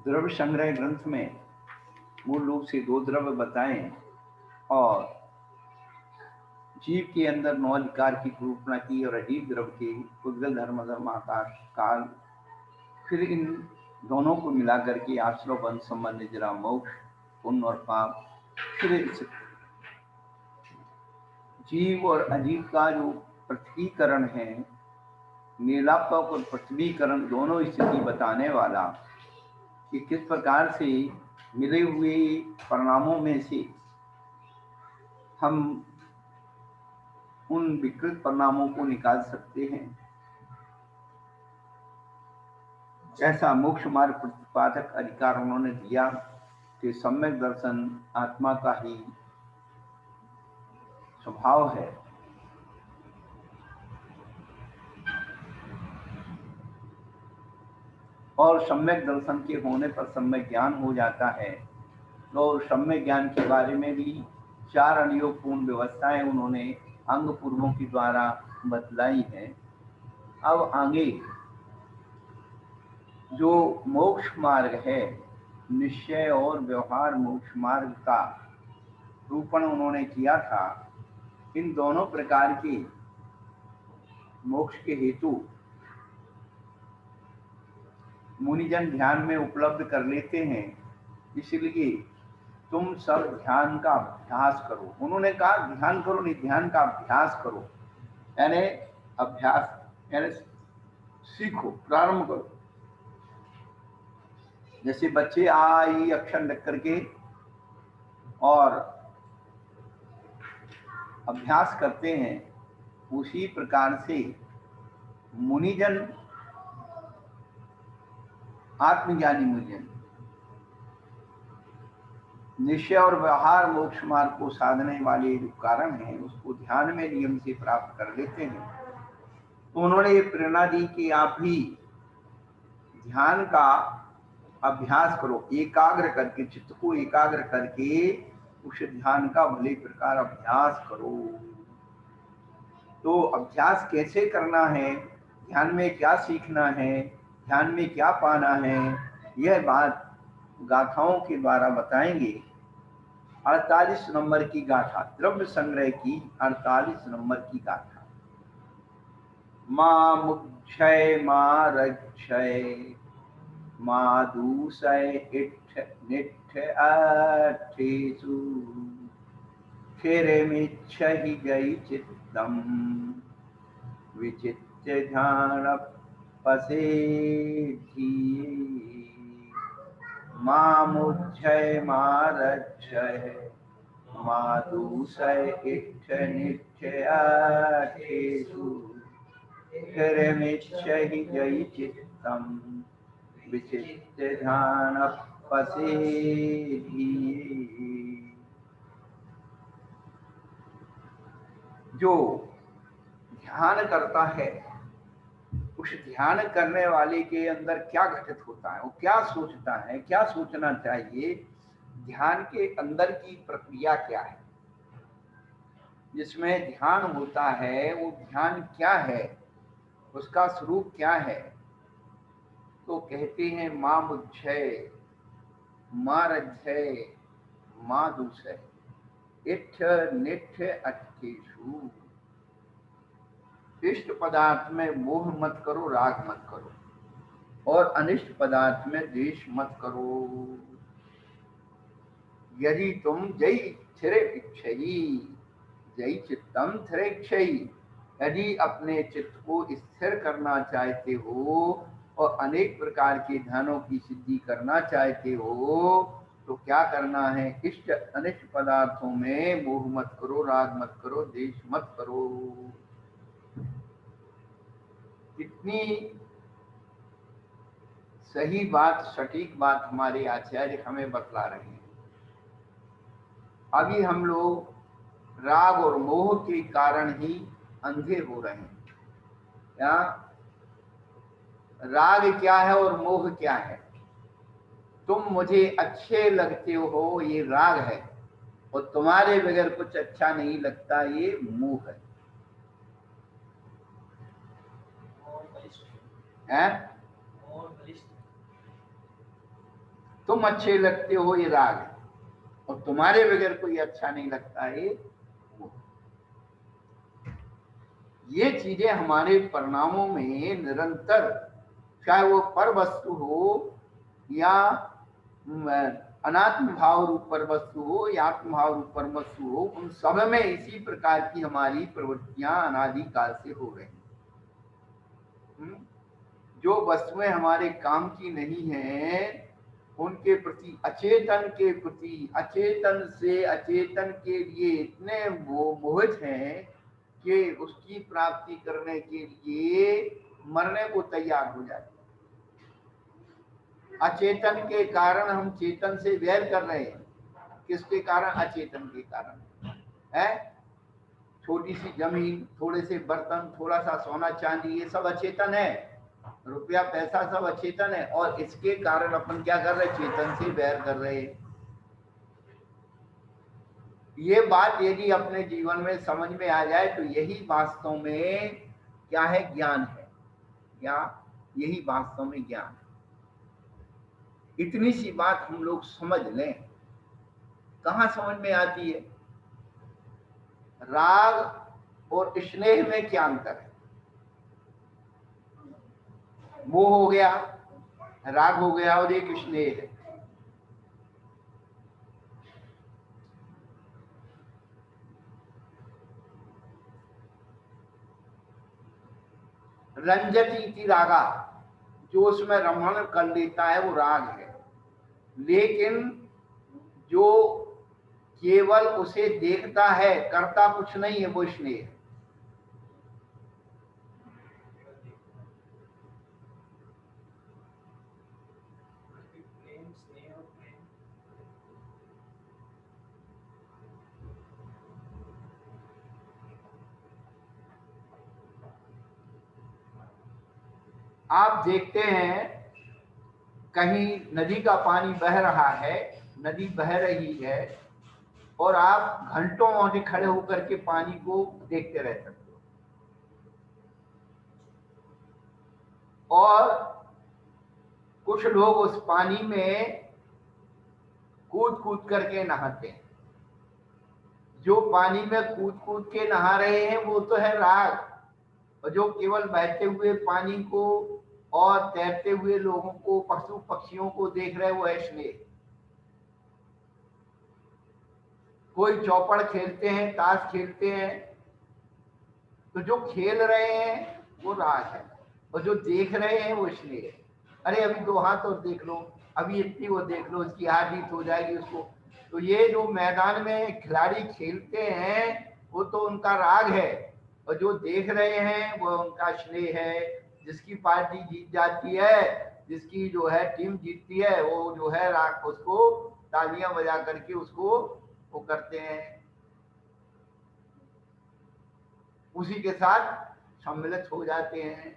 द्रव्य संग्रह ग्रंथ में मूल रूप से दो द्रव्य बताएं और जीव के अंदर 9 अधिकार की निरूपणा की और अजीव द्रव्य के उद्गल धर्म धर्म आकाश काल, फिर इन दोनों को मिलाकर के आश्रव बंध संबंध निद्रा मोक्ष पुण्य और पाप, फिर इस जीव और अजीव का जो पृथ्वीकरण है, नीलापक और पृथ्वीकरण दोनों स्थिति बताने वाला कि किस प्रकार से मिले हुए परिणामों में से हम उन विकृत परिणामों को निकाल सकते हैं। ऐसा मोक्ष मार्ग प्रतिपादक अधिकार उन्होंने दिया कि सम्यक दर्शन आत्मा का ही स्वभाव है। और सम्यक दर्शन के होने पर सम्यक ज्ञान हो जाता है। तो सम्यक ज्ञान के बारे में भी 4 अनियोगपूर्ण व्यवस्थाएं उन्होंने अंग पूर्वों के द्वारा बतलाई है। अब आगे जो मोक्ष मार्ग है, निश्चय और व्यवहार मोक्ष मार्ग का रूपण उन्होंने किया था। इन दोनों प्रकार के मोक्ष के हेतु मुनिजन ध्यान में उपलब्ध कर लेते हैं, इसलिए तुम सब ध्यान का अभ्यास करो। उन्होंने कहा ध्यान करो नहीं, ध्यान का अभ्यास करो, यानी अभ्यास यानी सीखो, प्रारंभ करो। जैसे बच्चे आ ई अक्षर लिख करके और अभ्यास करते हैं, उसी प्रकार से मुनिजन, आत्मज्ञानी मुनिजन निश्चय और व्यवहार मोक्ष मार्ग को साधने वाले जो कारण है उसको ध्यान में नियम से प्राप्त कर लेते हैं। तो उन्होंने ये प्रेरणा दी कि आप भी ध्यान का अभ्यास करो, एकाग्र करके, चित्त को एकाग्र करके उस ध्यान का भले प्रकार अभ्यास करो। तो अभ्यास कैसे करना है, ध्यान में क्या सीखना है, ध्यान में क्या पाना है, यह बात गाथाओं के द्वारा बताएंगे। 48 नंबर की गाथा, द्रव्य संग्रह की 48 नंबर की गाथा। मां मुक्षय मां रक्षय मां दूषय इट्ठ निट्ठ अट्ठेषु क्षिरमिच्छहि जयि चित्तम् विचित्य ध्यान पसेद्धि मामुच्छय मारक्षय मादूषय इट्ठ निट्ठ अट्ठेषु क्षिरमिच्छहि जयि चित्तम् विचित्य ध्यान पसेद्धि। जो ध्यान करता है, उस ध्यान करने वाले के अंदर क्या घटित होता है, वो क्या सोचता है, क्या सोचना चाहिए, ध्यान के अंदर की प्रक्रिया क्या है, जिसमें ध्यान होता है वो ध्यान क्या है, उसका स्वरूप क्या है। तो कहते हैं मां मुच्छय मां रज्जय मां दूषय इट्ठ निट्ठ अट्ठेषु। इष्ट पदार्थ में मोह मत करो, राग मत करो, और अनिष्ट पदार्थ में द्वेष मत करो। यदि तुम जय थिरे इच्छई जय चित्तम थिरे इच्छई, यदि अपने चित्त को स्थिर करना चाहते हो और अनेक प्रकार के ध्यानों की सिद्धि करना चाहते हो, तो क्या करना है, इष्ट अनिष्ट पदार्थों में मोह मत करो, राग मत करो, द्वेष मत करो। कितनी सही बात, सटीक बात हमारे आचार्य हमें बतला रहे हैं। अभी हम लोग राग और मोह के कारण ही अंधे हो रहे हैं। क्या राग क्या है और मोह क्या है? तुम मुझे अच्छे लगते हो, ये राग है, और तुम्हारे बगैर कुछ अच्छा नहीं लगता, ये मोह है। तुम अच्छे लगते हो ये राग है, और तुम्हारे बगैर कोई अच्छा नहीं लगता है वो। ये चीजें हमारे परिणामों में निरंतर, चाहे वो पर वस्तु हो या अनात्म भाव रूप पर वस्तु हो या आत्म भाव रूप पर वस्तु हो, उन सब में इसी प्रकार की हमारी प्रवृत्तियां अनादिकाल से हो रही। जो वस्तुएं हमारे काम की नहीं है, उनके प्रति, अचेतन के प्रति, अचेतन से अचेतन के लिए इतने मोहित हैं कि उसकी प्राप्ति करने के लिए मरने को तैयार हो जाते। अचेतन के कारण हम चेतन से वैर कर रहे हैं। किसके कारण? अचेतन के कारण है। छोटी सी जमीन, थोड़े से बर्तन, थोड़ा सा सोना चांदी, ये सब अचेतन है। रुपया पैसा सब अचेतन है, और इसके कारण अपन क्या कर रहे? चेतन से वैर कर रहे। ये बात यदि अपने जीवन में समझ में आ जाए तो यही वास्तव में क्या है? ज्ञान है। क्या? यही वास्तव में ज्ञान है। इतनी सी बात हम लोग समझ लें, कहां समझ में आती है? राग और स्नेह में क्या अंतर है? वो हो गया, राग हो गया, और एक स्नेह है। रंजती इति रागा, जो उसमें रमण कर लेता है वो राग है। लेकिन जो केवल उसे देखता है, करता कुछ नहीं है, वो स्नेह है। आप देखते हैं कहीं नदी का पानी बह रहा है, नदी बह रही है, और आप घंटों वहां खड़े होकर के पानी को देखते रह सकते हो, और कुछ लोग उस पानी में कूद कूद करके नहाते हैं। जो पानी में कूद कूद के नहा रहे हैं वो तो है राग, और जो केवल बहते हुए पानी को और तैरते हुए लोगों को, पशु पक्षियों को देख रहे वो है स्नेह। कोई चौपड़ खेलते हैं, ताश खेलते हैं, तो जो खेल रहे हैं वो राग है, और जो देख रहे हैं वो स्नेह है। अरे अभी 2 हाथ और देख लो, अभी इतनी वो देख लो, इसकी हार जीत हो जाएगी उसको। तो ये जो मैदान में खिलाड़ी खेलते हैं वो तो उनका राग है, और जो देख रहे हैं वो उनका स्नेह है। जिसकी पार्टी जीत जाती है, जिसकी जो है टीम जीतती है, वो जो है राग, उसको तालियां बजा करके उसको वो करते हैं, उसी के साथ सम्मिलित हो जाते हैं।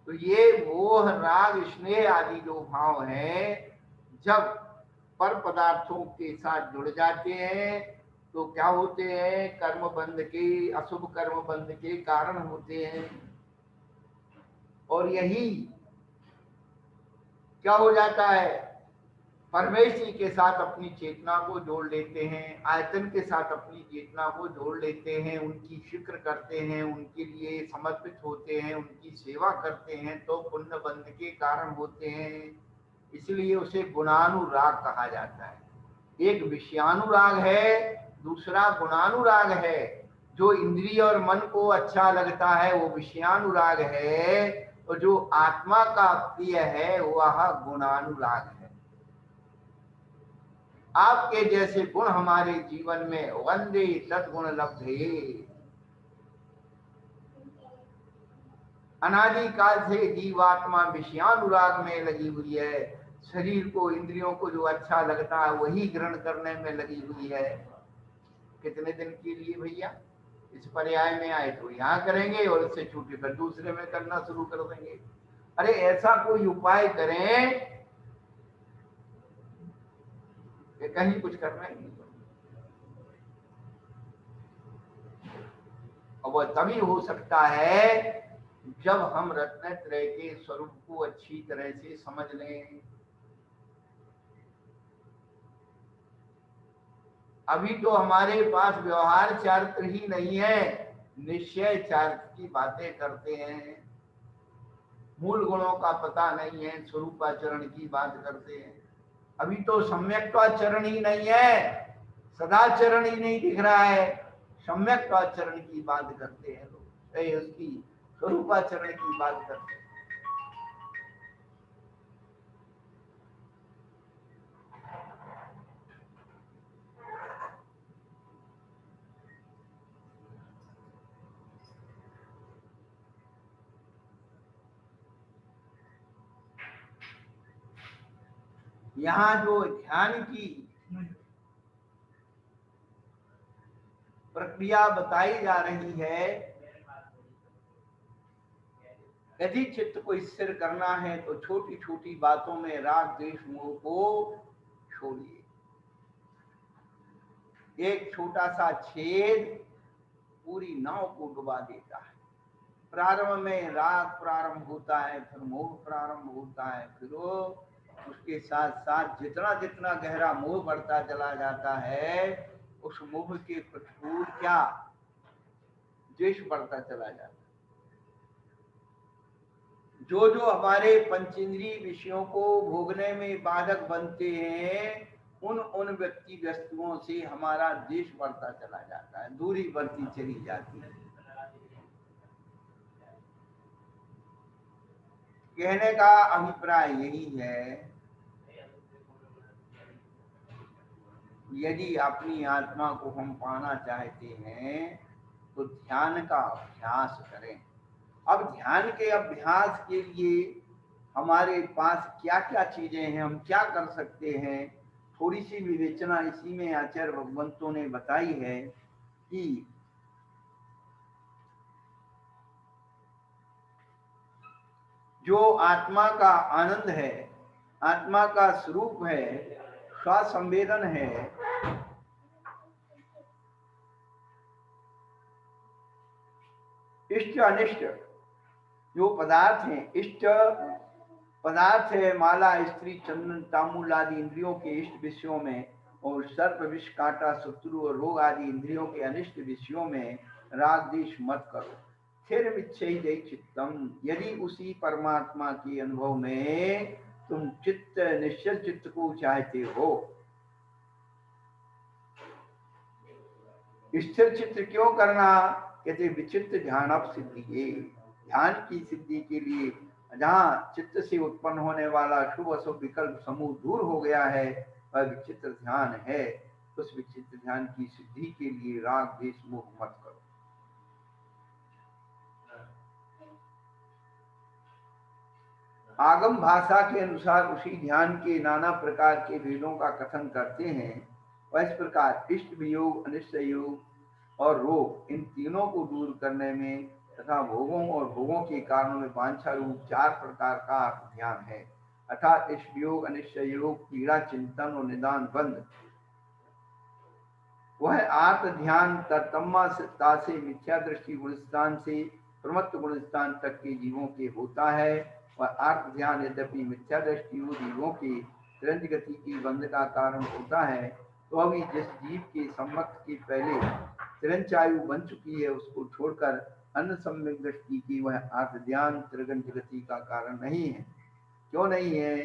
तो ये मोह, राग, स्नेह आदि जो भाव हैं, जब पर पदार्थों के साथ जुड़ जाते हैं तो क्या होते हैं? कर्म बंध के, अशुभ कर्म बंध के कारण होते हैं। और यही क्या हो जाता है? परमेश्वर के साथ अपनी चेतना को जोड़ लेते हैं, आयतन के साथ अपनी चेतना को जोड़ लेते हैं, उनकी फिक्र करते हैं, उनके लिए समर्पित होते हैं, उनकी सेवा करते हैं, तो पुण्य बंध के कारण होते हैं। इसलिए उसे गुणानुराग कहा जाता है। एक विषयानुराग है, दूसरा गुणानुराग है। जो इंद्रिय और मन को अच्छा लगता है वो विषयानुराग है, और जो आत्मा का प्रिय है वह गुणानुराग है। आपके जैसे गुण हमारे जीवन में वंदे सद्गुण लब्धे। अनादिकाल से जीवात्मा विषयानुराग में लगी हुई है। शरीर को, इंद्रियों को जो अच्छा लगता है वही ग्रहण करने में लगी हुई है। कितने दिन के लिए भैया? इस पर्याय में आए तो यहाँ करेंगे, और इससे छूटे फिर दूसरे में करना शुरू कर देंगे। अरे ऐसा कोई उपाय करें कि कहीं कुछ करना ही नहीं। और वह तभी हो सकता है जब हम रत्नत्रय के स्वरूप को अच्छी तरह से समझ लें। अभी तो हमारे पास व्यवहार चारित्र ही नहीं है, निश्चय चारित्र की बातें करते हैं, मूल गुणों का पता नहीं है, स्वरूपाचरण की बात करते हैं। अभी तो सम्यक्त्वाचरण ही नहीं है, सदाचरण ही नहीं दिख रहा है, सम्यक्त्वाचरण की बात करते हैं लोग, उसकी स्वरूपाचरण की बात करते हैं। यहाँ जो ध्यान की प्रक्रिया बताई जा रही है, यदि चित्त को स्थिर करना है तो छोटी छोटी बातों में राग द्वेष मोह को छोड़िए। एक छोटा सा छेद पूरी नाव को डुबा देता है। प्रारंभ में राग प्रारंभ होता है, फिर मोह प्रारंभ होता है, फिर उसके साथ साथ जितना जितना गहरा मोह बढ़ता चला जाता है, उस मोह के प्रतिकूल क्या द्वेष बढ़ता चला जाता है। जो जो हमारे पंचेंद्रिय विषयों को भोगने में बाधक बनते हैं, उन व्यक्ति वस्तुओं से हमारा द्वेष बढ़ता चला जाता है, दूरी बढ़ती चली जाती है। कहने का अभिप्राय यही है, यदि अपनी आत्मा को हम पाना चाहते हैं तो ध्यान का अभ्यास करें। अब ध्यान के अभ्यास के लिए हमारे पास क्या क्या चीजें हैं, हम क्या कर सकते हैं, थोड़ी सी विवेचना इसी में आचार्य भगवंतों ने बताई है कि जो आत्मा का आनंद है, आत्मा का स्वरूप है, स्वसंवेदन है, इष्ट अनिष्ट जो पदार्थ हैं, इष्ट पदार्थ है माला, स्त्री, चंदन, तामूल आदि इंद्रियों के इष्ट विषयों में, और सर्प, विष, कांटा, शत्रु और रोग आदि इंद्रियों के अनिष्ट विषयों में राग द्वेष मत करो। स्थिर विच्छेदे चित्तम, यदि उसी परमात्मा के अनुभव में तुम चित्त निश्चल चित्त को चाहते हो, स्थिर चित्त क्यों करना, कहते विचित्र ध्यान सिद्धि, ध्यान की सिद्धि के लिए जहाँ चित्त से उत्पन्न होने वाला शुभ अशुभ विकल्प समूह दूर हो गया है, वह विचित्र ध्यान है। उस विचित्र ध्यान की सिद्धि के लिए राग द्वेष मोह मत करो। आगम भाषा के अनुसार उसी ध्यान के नाना प्रकार के भेदों का कथन करते हैं। वह इस प्रकार इष्ट वियोग, अनिष्ट योग और रोग, इन तीनों को दूर करने में तथा भोगों और भोगों के कारणों में वांछा रूप 4 प्रकार का ध्यान है, अर्थात इष्ट वियोग, अनिष्ट योग, पीड़ा, चिंतन और निदान बंद। वह आत्म ध्यान तत्तम्माता से मिथ्या दृष्टि गुणस्थान से प्रमत्त गुणस्थान तक के जीवों के होता है। वह आत्म ध्यान यद्यपि मिथ्या दृष्टि जीवों के तुरंत गति की बंध का कारण होता है, तो अभी जिस जीव के सम्मत के पहले तिरंचायु बन चुकी है, उसको छोड़कर अन्य सम्यक दृष्टि की वह आत्म ध्यान त्रिगंत गति का कारण नहीं है। क्यों नहीं है?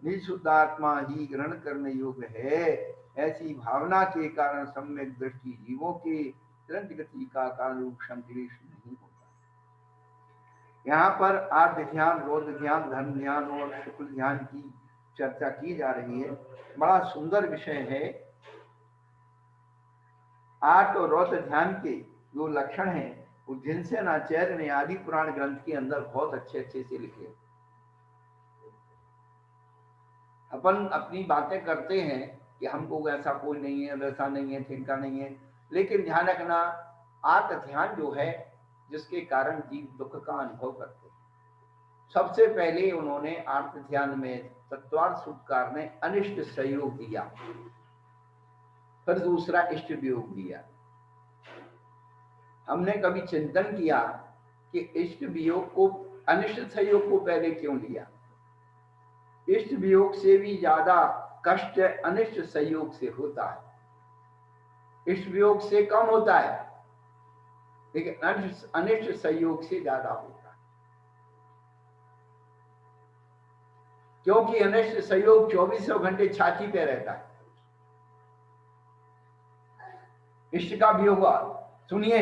निःशुद्ध आत्मा ही ग्रहण करने योग्य है, ऐसी भावना के कारण सम्यक दृष्टि जीवों के तुरंत गति का कारण रूप संक्लेश नहीं होता। यहाँ पर आर्ध ध्यान, रौद्र ध्यान, धर्म ध्यान और शुक्ल ध्यान की चर्चा की जा रही है। बड़ा सुंदर विषय है। आर्ध और रौद्र ध्यान के जो लक्षण हैं, वो जिनसे आचार्य ने आदि पुराण ग्रंथ के अंदर बहुत अच्छे अच्छे से लिखे। अपन अपनी बातें करते हैं कि हमको वैसा कोई नहीं है, वैसा नहीं है, ठिनका नहीं है, लेकिन ध्यान रखना, आत्म ध्यान जो है जिसके कारण जीव दुख का अनुभव करते हैं। सबसे पहले उन्होंने आत्म ध्यान में तत्वार्थ सूत्रकार ने अनिष्ट सहयोग दिया, फिर दूसरा इष्ट वियोग दिया। हमने कभी चिंतन किया कि इष्ट वियोग को, अनिष्ट सहयोग को पहले क्यों लिया? इष्ट वियोग से भी ज्यादा कष्ट अनिष्ट सहयोग से होता है। इष्ट वियोग से कम होता है, लेकिन अनिष्ट संयोग से ज्यादा होता है, क्योंकि अनिष्ट संयोग 24 घंटे छाती पे रहता है। इष्ट का वियोग सुनिए,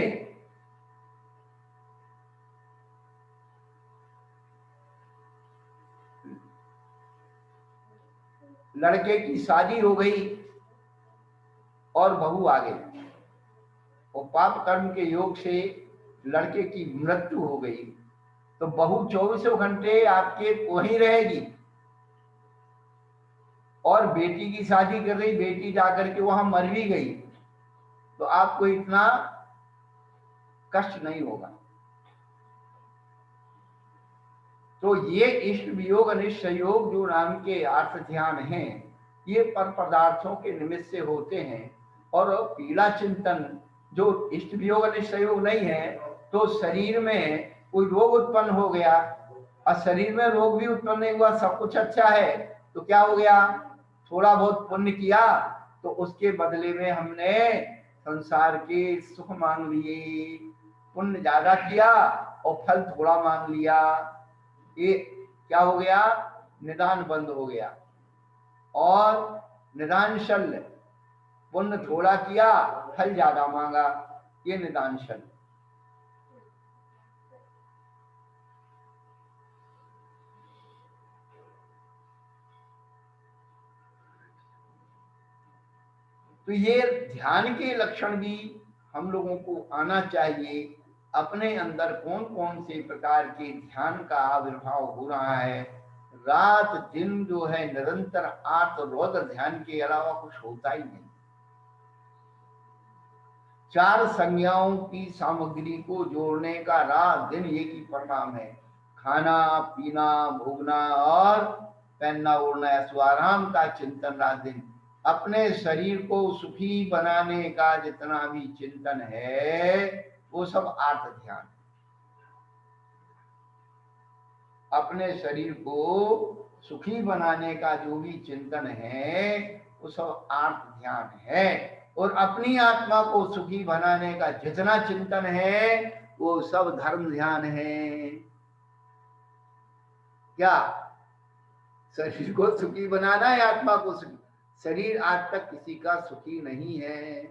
लड़के की शादी हो गई और बहू आ गई, और पाप कर्म के योग से लड़के की मृत्यु हो गई, तो बहू 24 घंटे आपके वहीं रहेगी, और बेटी की शादी कर रही, बेटी जाकर के वहां मर भी गई, तो आपको इतना कष्ट नहीं होगा। तो ये इष्ट वियोग अनिष्ट संयोग जो नाम के अर्थ ध्यान हैं, ये पर पदार्थों के निमित्त से होते हैं। और पीड़ा चिंतन जो इष्ट वियोग अनिष्ट संयोग नहीं है, तो शरीर में कोई रोग उत्पन्न हो गया, और शरीर में रोग भी उत्पन्न नहीं हुआ, सब कुछ अच्छा है, तो क्या हो गया, थोड़ा बहुत पुण्य किया तो उसके बदले में हमने संसार के सुख मांग लिए, पुण्य ज्यादा किया और फल थोड़ा मांग लिया, ये क्या हो गया, निदान बंद हो गया। और निदान शल्य, पुण्य थोड़ा किया फल ज्यादा मांगा, ये निदान शल्य। तो ये ध्यान के लक्षण भी हम लोगों को आना चाहिए, अपने अंदर कौन कौन से प्रकार के ध्यान का आविर्भाव हो रहा है। रात दिन जो है निरंतर आर्त रौद्र ध्यान के अलावा कुछ होता ही नहीं। 4 संज्ञाओं की सामग्री को जोड़ने का रात दिन एक ही परिणाम है, खाना पीना भोगना और पहनना ओढ़ना, स्वाराम का चिंतन रात दिन। अपने शरीर को सुखी बनाने का जितना भी चिंतन है वो सब आर्त ध्यान। अपने शरीर को सुखी बनाने का जो भी चिंतन है वो सब आर्त ध्यान है, और अपनी आत्मा को सुखी बनाने का जितना चिंतन है वो सब धर्म ध्यान है। क्या शरीर को सुखी बनाना है, आत्मा को सुखी? शरीर आज तक किसी का सुखी नहीं है।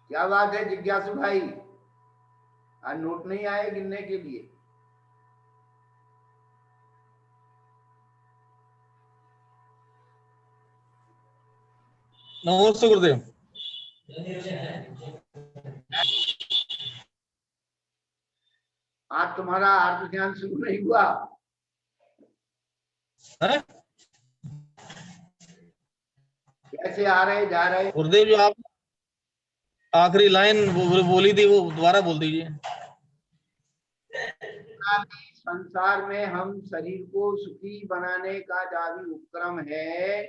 क्या बात है जिज्ञासु भाई, आज नोट नहीं आए गिनने के लिए? नमस्ते गुरुदेव। आज तुम्हारा आत्म ध्यान शुरू नहीं हुआ है कैसे आ रहे जा रहे? गुरुदेव, जो आप आखिरी लाइन बोली थी वो दोबारा बोल दीजिए। संसार में हम शरीर को सुखी बनाने का जो भी उपक्रम है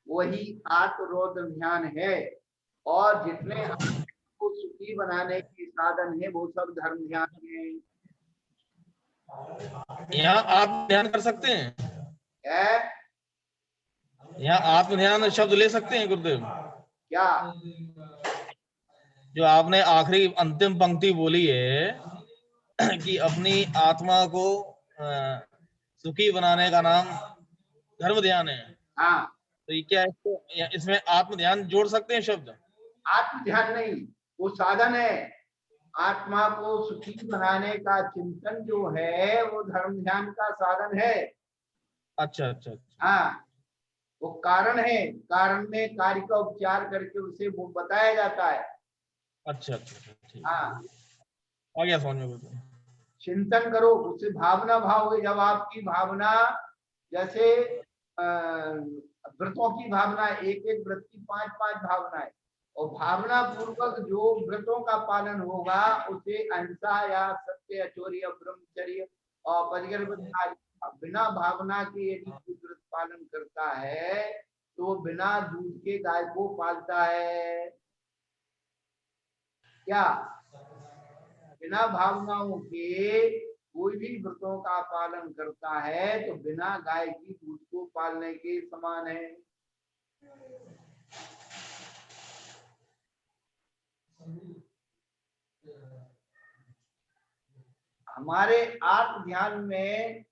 वही आत्मरोध ध्यान है, और जितने को सुखी बनाने के साधन है वो सब धर्म ध्यान है। यहाँ आप ध्यान कर सकते हैं, यहाँ आत्म ध्यान शब्द ले सकते हैं गुरुदेव? क्या जो आपने आखिरी अंतिम पंक्ति बोली है कि अपनी आत्मा को सुखी बनाने का नाम धर्म ध्यान है, हाँ, तो ये क्या है, इसमें आत्म ध्यान जोड़ सकते हैं शब्द? आत्म ध्यान नहीं, वो साधन है। आत्मा को सुखी बनाने का चिंतन जो है वो धर्म ध्यान का साधन है। अच्छा अच्छा अच्छा। हाँ, वो कारण है, कारण में कार्य का उपचार करके उसे वो बताया जाता है। अच्छा अच्छा ठीक, हाँ, आ गया समझ में गुरुदेव। चिंतन करो, उससे भावना भाव, जब आपकी भावना जैसे व्रतों की भावना, एक एक व्रत की 5-5 भावनाएं, और भावना पूर्वक जो व्रतों का पालन होगा उसे अहिंसा या सत्य चौर्य ब्रह्मचर्य और परिग्रह, बिना भावना के यदि व्रत पालन करता है तो बिना दूध के गाय को पालता है। क्या बिना भावनाओं के कोई भी व्रतों का पालन करता है तो बिना गाय की दूध को पालने के समान है। हमारे आत्म ध्यान में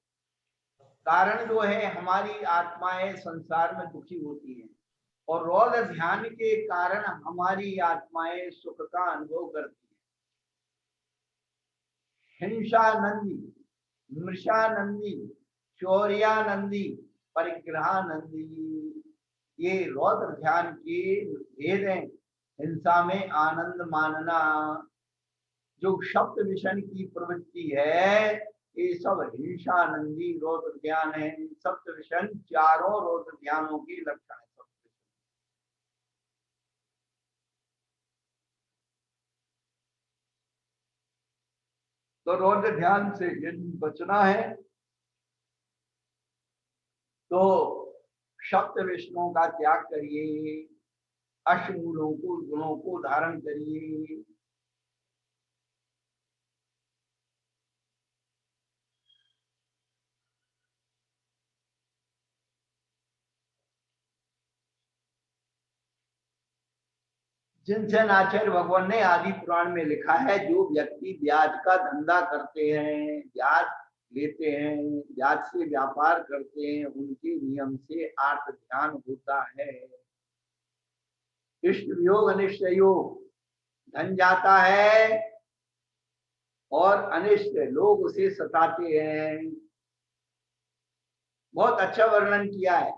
कारण जो है, हमारी आत्माएं संसार में दुखी होती हैं और रोज ध्यान के कारण हमारी आत्माएं सुख का अनुभव करती है। हिंसानंदी, मृषानंदी, चौर्यानंदी, परिग्रहानंदी, ये रौद्र ध्यान के भेद हैं। हिंसा में आनंद मानना, जो शब्द विषण की प्रवृत्ति है, ये सब हिंसानंदी रौद्र ध्यान है। सप्त विषण चारों रौद्र ध्यानों के लक्षण है। तो रौद्र ध्यान से यदि बचना है तो सप्त विष्णुओं का त्याग करिए, अष्टमूलों को, गुणों को धारण करिए। जिनसे आचार्य भगवान ने आदि पुराण में लिखा है, जो व्यक्ति ब्याज का धंधा करते हैं, ब्याज लेते हैं, ब्याज से व्यापार करते हैं, उनके नियम से आर्थ ध्यान होता है। इष्ट योग अनिष्ट योग, धन जाता है और अनिष्ट लोग उसे सताते हैं। बहुत अच्छा वर्णन किया है।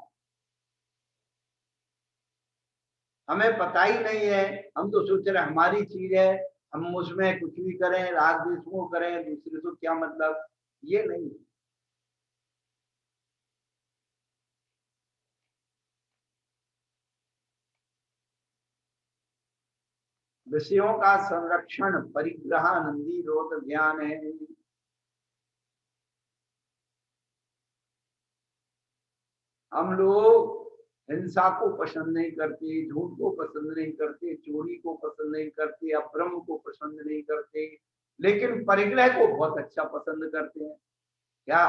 हमें पता ही नहीं है, हम तो सोच रहे हमारी चीज है, हम उसमें कुछ भी करें, राग द्वेष को करें, दूसरे से क्या मतलब, ये नहीं। विषयों का संरक्षण परिग्रहानंदी रोध ध्यान है। हम लोग हिंसा को पसंद नहीं करते, झूठ को पसंद नहीं करते, चोरी को पसंद नहीं करते, अभ्रम को पसंद नहीं करते, लेकिन परिग्रह को बहुत अच्छा पसंद करते हैं। क्या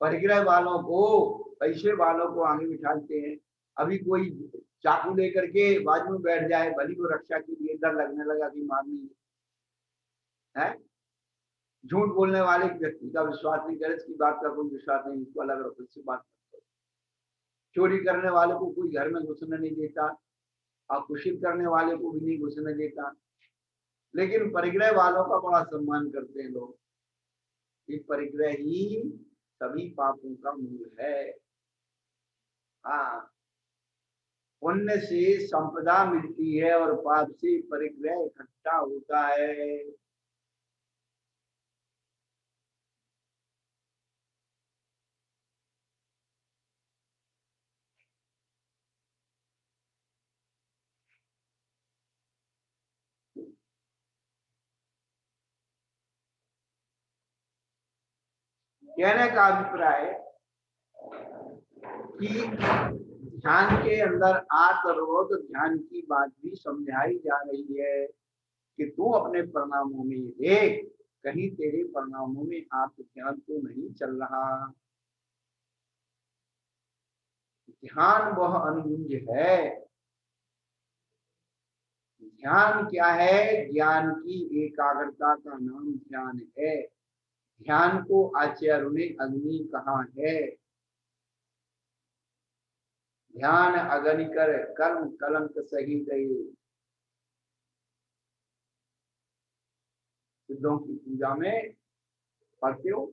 परिग्रह वालों को, पैसे वालों को आगे बिठाते हैं। अभी कोई चाकू लेकर के बाजू में बैठ जाए, भली को रक्षा के लिए डर लगने लगा कि मारनी है। झूठ बोलने वाले व्यक्ति का विश्वास नहीं करे, इसकी बात का कोई विश्वास नहीं, इसको अलग रखो, इससे बात। चोरी करने वाले को कोई घर में घुसने नहीं देता, और कुशील करने वाले को भी नहीं घुसने देता, लेकिन परिग्रह वालों का बड़ा सम्मान करते हैं लोग। ये परिग्रह ही सभी पापों का मूल है। हाँ, पुण्य से संपदा मिलती है और पाप से परिग्रह इकट्ठा होता है। कहने का अभिप्राय कि ध्यान के अंदर आत्मरोध ध्यान की बात भी समझाई जा रही है कि तू अपने परिणामों में देख, कहीं तेरे परिणामों में आत्म ध्यान तो नहीं चल रहा। ध्यान वह अनुगुंज है। ध्यान क्या है? ज्ञान की एकाग्रता का नाम ध्यान है। ध्यान को आचार्य ने अग्नि कहा है। ध्यान अग्नि कर कर्म कलंक सही गए। सिद्धों की पूजा में पढ़ते हो।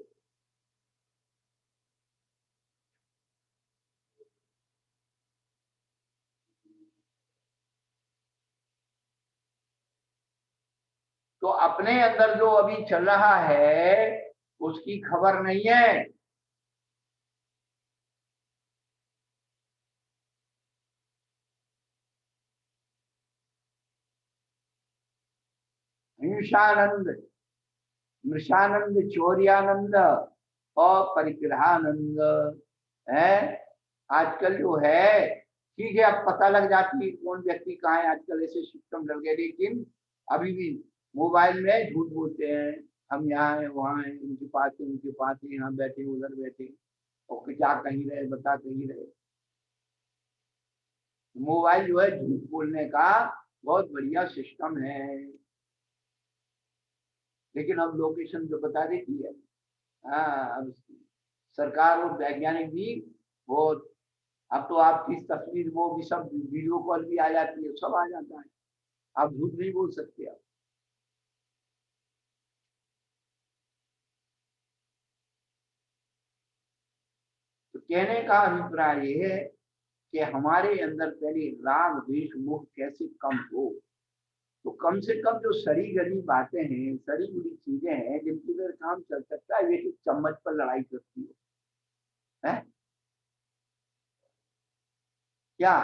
तो अपने अंदर जो अभी चल रहा है उसकी खबर नहीं है। हिंसानंद, मृषानंद, चौर्यानंद और परिग्रहानंद है। आजकल जो है, ठीक है, अब पता लग जाती है कौन व्यक्ति कहाँ है। आजकल ऐसे सिस्टम लग गए, लेकिन अभी भी मोबाइल में झूठ बोलते हैं, हम यहाँ हैं वहाँ हैं, उनके पास है उनके पास है, यहाँ बैठे उधर बैठे, और क्या कहीं रहे बता कहीं रहे। मोबाइल जो है झूठ बोलने का बहुत बढ़िया सिस्टम है, लेकिन अब लोकेशन जो बता देती है। हाँ, अब सरकार और वैज्ञानिक भी बहुत, अब तो आपकी तस्वीर वो भी सब वीडियो कॉल भी आ जाती है, सब आ जाता है, आप झूठ नहीं बोल सकते। आप तो कहने का अभिप्राय ये है कि हमारे अंदर पहले राग द्वेष मोह कैसे कम हो। तो कम से कम जो सड़ी गली बातें हैं, सड़ी गली चीजें हैं जिनकी वजह से काम चल सकता है, ये चम्मच पर लड़ाई करती है क्या।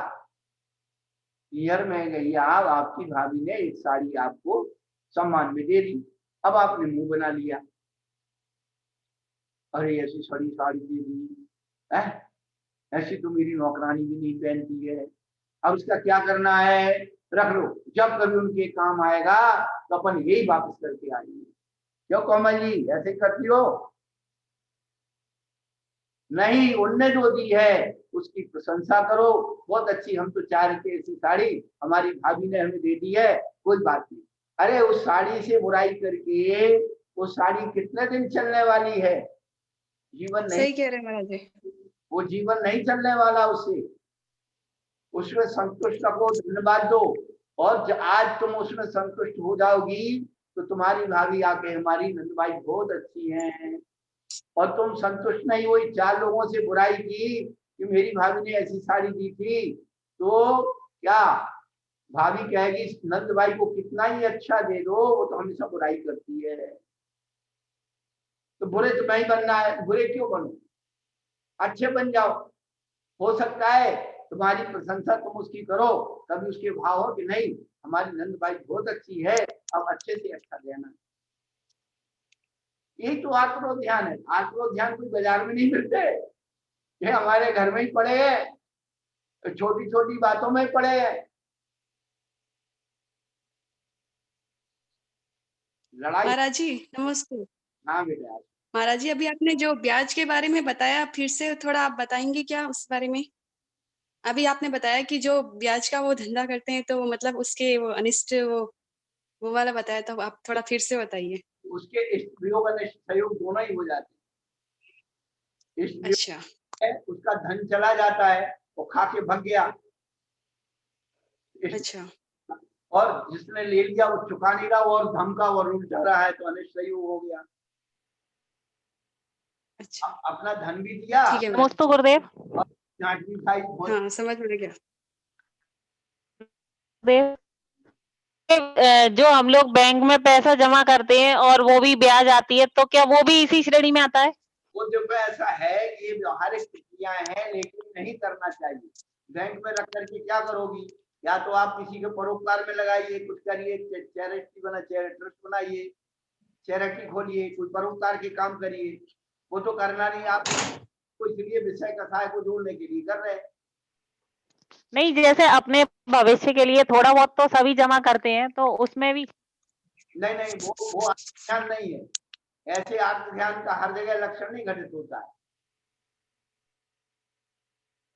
ईयर में गई आप, आपकी भाभी ने एक साड़ी आपको सम्मान में दे दी, अब आपने मुंह बना लिया, अरे ऐसी सड़ी साड़ी दे दी है, ऐसी तो मेरी नौकरानी भी नहीं पहनती है। अब उसका क्या करना है, रख लो, जब कभी उनके काम आएगा तो अपन यही वापस करके आएंगे। क्यों कोमल जी ऐसे करती हो? नहीं, उनने जो दी है उसकी प्रशंसा करो, बहुत अच्छी, हम तो चाह रहे थे ऐसी साड़ी हमारी भाभी ने हमें दे दी है, कोई बात नहीं। अरे उस साड़ी से बुराई करके वो साड़ी कितने दिन चलने वाली है, जीवन नहीं, सही कह रहे हैं महाराज जी। वो जीवन नहीं चलने वाला उससे, उसमें संतुष्ट रखो, धन्यवाद दो, और आज तुम उसमें संतुष्ट हो जाओगी तो तुम्हारी भाभी आके हमारी नंदबाई बहुत अच्छी हैं, और तुम संतुष्ट नहीं हुई, 4 लोगों से बुराई की कि मेरी भाभी ने ऐसी साड़ी दी थी, तो क्या भाभी कहेगी नंदबाई को कितना ही अच्छा दे दो, वो तो हमेशा बुराई करती है। तो बुरे तो नहीं बनना है, बुरे क्यों बनो, अच्छे बन जाओ। हो सकता है तुम्हारी प्रशंसा तुम उसकी करो, कभी उसके भाव हो कि नहीं हमारी नंदबाई बहुत अच्छी है, अब अच्छे से अच्छा देना। यही तो आत्मो ध्यान है। आत्मो ध्यान कोई बाजार में नहीं मिलते, ये हमारे घर में ही पड़े हैं, छोटी छोटी बातों में पड़े हैं। लड़ाई। महाराज जी नमस्ते। हाँ बेटा। महाराज जी अभी आपने जो ब्याज के बारे में बताया, फिर से थोड़ा आप बताएंगे क्या उस बारे में? अभी आपने बताया कि जो ब्याज का वो धंधा करते हैं तो मतलब उसके वो अनिष्ट वो वाला बताया, तो आप थोड़ा फिर से बताइए। उसके इष्ट वियोग और निष्ट सहयोग दोनों ही हो जाते हैं। इष्ट वियोग अच्छा है, उसका धन चला जाता है, वो खा के भग गया, अच्छा और जिसने ले लिया वो चुका नहीं रहा, वो और धमका और उल्टा रहा है, तो अनिष्ट सहयोग हो गया। अच्छा अपना धन भी दिया, ठीक है नमस्ते गुरुदेव। और चाट भी खाई। हाँ समझ में गया। गुरुदेव, जो हम लोग बैंक में पैसा जमा करते हैं और वो भी ब्याज आती है, तो क्या वो भी इसी श्रेणी में आता है? वो देखो ऐसा है, ये व्यवहारिक प्रक्रियाएं हैं, लेकिन नहीं करना चाहिए। बैंक में रख करके क्या करोगी, या तो आप किसी के परोपकार में लगाइए, कुछ करिए, चैरिटी बना, ट्रस्ट बनाइए, चैरिटी खोलिए, कोई परोपकार के काम करिए। वो तो करना नहीं, आप तो इसलिए विषय कथाएं को जोड़ने के लिए कर रहे हैं। नहीं, जैसे अपने भविष्य के लिए थोड़ा बहुत तो सभी जमा करते हैं, तो उसमें भी नहीं नहीं, वो ध्यान नहीं है, ऐसे आत्म ध्यान का हर जगह लक्षण नहीं घटित होता है।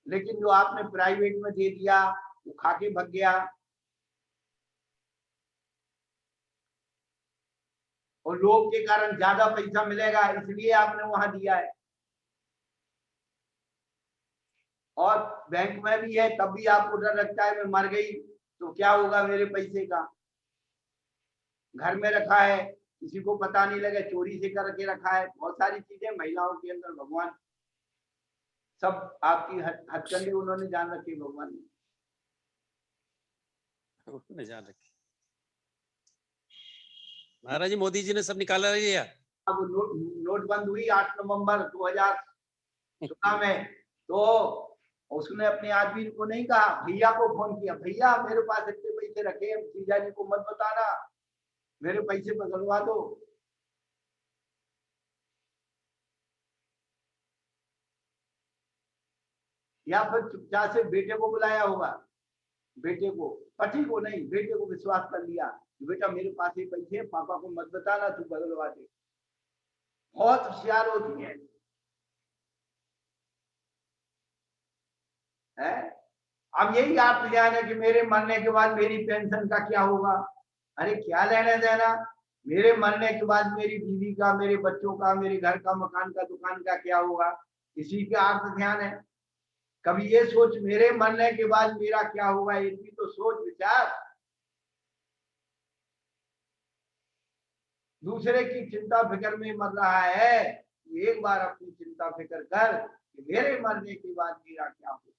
लेकिन जो आपने प्राइवेट में दे दिया, वो खा के भग गया, और लोग के कारण ज्यादा पैसा मिलेगा इसलिए आपने वहां दिया है, और बैंक में भी है तब भी आपको डर लगता है मैं मर गई तो क्या होगा मेरे पैसे का। घर में रखा है, किसी को पता नहीं लगे, चोरी से करके रखा है, बहुत सारी चीजें महिलाओं के अंदर भगवान सब आपकी हथकंडे उन्होंने जान रखे भगवान ने जान रखी। महाराज जी मोदी जी ने सब निकाला लिया। अब नोटबंद हुई 8 नवंबर 2016 में, तो उसने अपने आदमी को नहीं कहा, भैया को फोन किया, भैया मेरे पास इतने पैसे रखे, जीजा जी को मत बताना, मेरे पैसे बदलवा दो। या फिर चुपचाप से बेटे को बुलाया होगा, बेटे को, पति को नहीं, बेटे को विश्वास कर लिया, बेटा मेरे पास ही पैसे हैं, पापा को मत बताना, तू बदलवा दे। बहुत होशियार होती है। अब यही आप ध्यान है कि मेरे मरने के बाद मेरी पेंशन का क्या होगा। अरे क्या लेने देना, मेरे मरने के बाद मेरी बीवी का, मेरे बच्चों का, मेरे घर का, मकान का, दुकान का क्या होगा, इसी का अर्थ ध्यान है। कभी ये सोच मेरे मरने के बाद मेरा क्या होगा, इतनी तो सोच विचार। दूसरे की चिंता फिक्र में मर रहा है, एक बार अपनी चिंता फिक्र कर कि मेरे मरने के बाद मेरा क्या होगा।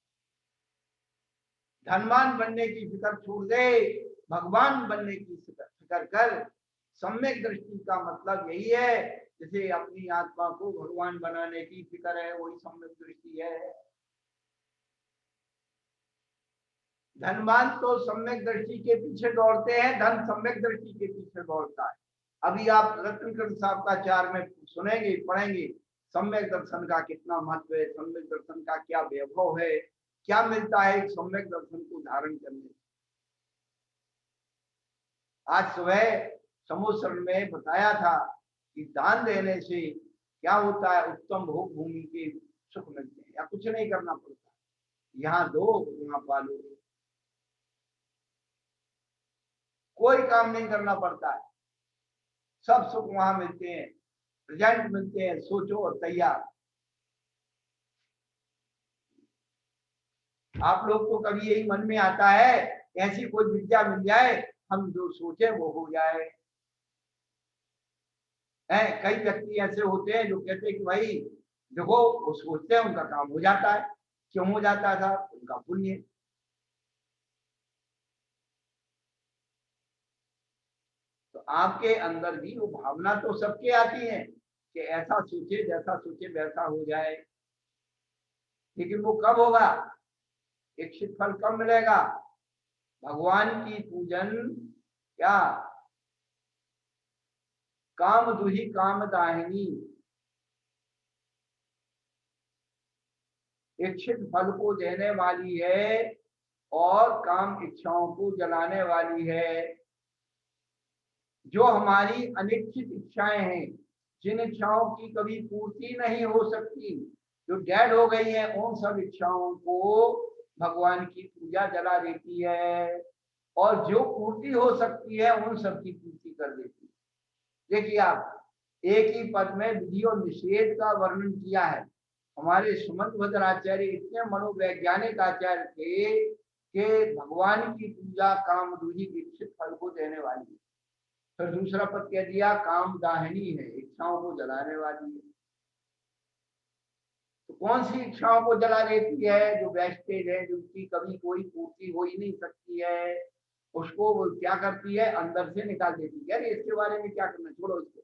धनवान बनने की फिक्र छोड़ दे, भगवान बनने की फिक्र कर। सम्यक दृष्टि का मतलब यही है, जैसे अपनी आत्मा को भगवान बनाने की फिक्र है, वही सम्यक दृष्टि है। धनवान तो सम्यक दृष्टि के पीछे दौड़ते हैं, धन सम्यक दृष्टि के पीछे दौड़ता है। अभी आप रत्नकर्ण साहब का चार में सुनेंगे, पढ़ेंगे, सम्यक दर्शन का कितना महत्व है, सम्यक दर्शन का क्या वैभव है, क्या मिलता है एक सम्यक दर्शन को धारण करने। आज सुबह समूह में बताया था कि दान देने से क्या होता है, उत्तम भोग भूमि के सुख मिलते हैं, या कुछ नहीं करना पड़ता, यहाँ दो वहां पालो, कोई काम नहीं करना पड़ता है, सब सुख वहां मिलते हैं, प्रेजेंट मिलते हैं, सोचो और तैयार। आप लोग को कभी यही मन में आता है ऐसी कोई विद्या मिल जाए, हम जो सोचे वो हो जाए। कई व्यक्ति ऐसे होते हैं जो कहते हैं कि भाई देखो, वो सोचते हैं उनका काम हो जाता है। क्यों हो जाता था? उनका पुण्य। तो आपके अंदर भी वो भावना तो सबके आती है कि ऐसा सोचे, जैसा सोचे वैसा हो जाए, लेकिन वो कब होगा, इच्छित फल कब मिलेगा? भगवान की पूजन क्या, काम दुही काम दाहिनी, इच्छित फल को देने वाली है और काम इच्छाओं को जलाने वाली है। जो हमारी अनिश्चित इच्छाएं हैं, जिन इच्छाओं की कभी पूर्ति नहीं हो सकती, जो डेड हो गई है, उन सब इच्छाओं को भगवान की पूजा जला देती है, और जो पूर्ति हो सकती है उन सब की पूर्ति कर देती है। देखिए आप, एक ही पद में विधि और निषेध का वर्णन किया है। हमारे सुमंत भद्राचार्य इतने मनोवैज्ञानिक आचार्य थे कि भगवान की पूजा काम दूही इच्छित फल को देने वाली है। फिर दूसरा पद कह दिया काम दाहिनी है, इच्छाओं को जलाने वाली है। तो कौन सी इच्छाओं को जला देती है? जो वेस्टेज है, जिनकी कभी कोई पूर्ति हो ही नहीं सकती है, उसको वो क्या करती है, अंदर से निकाल देती है। अरे इसके बारे में क्या करना, छोड़ो इसको,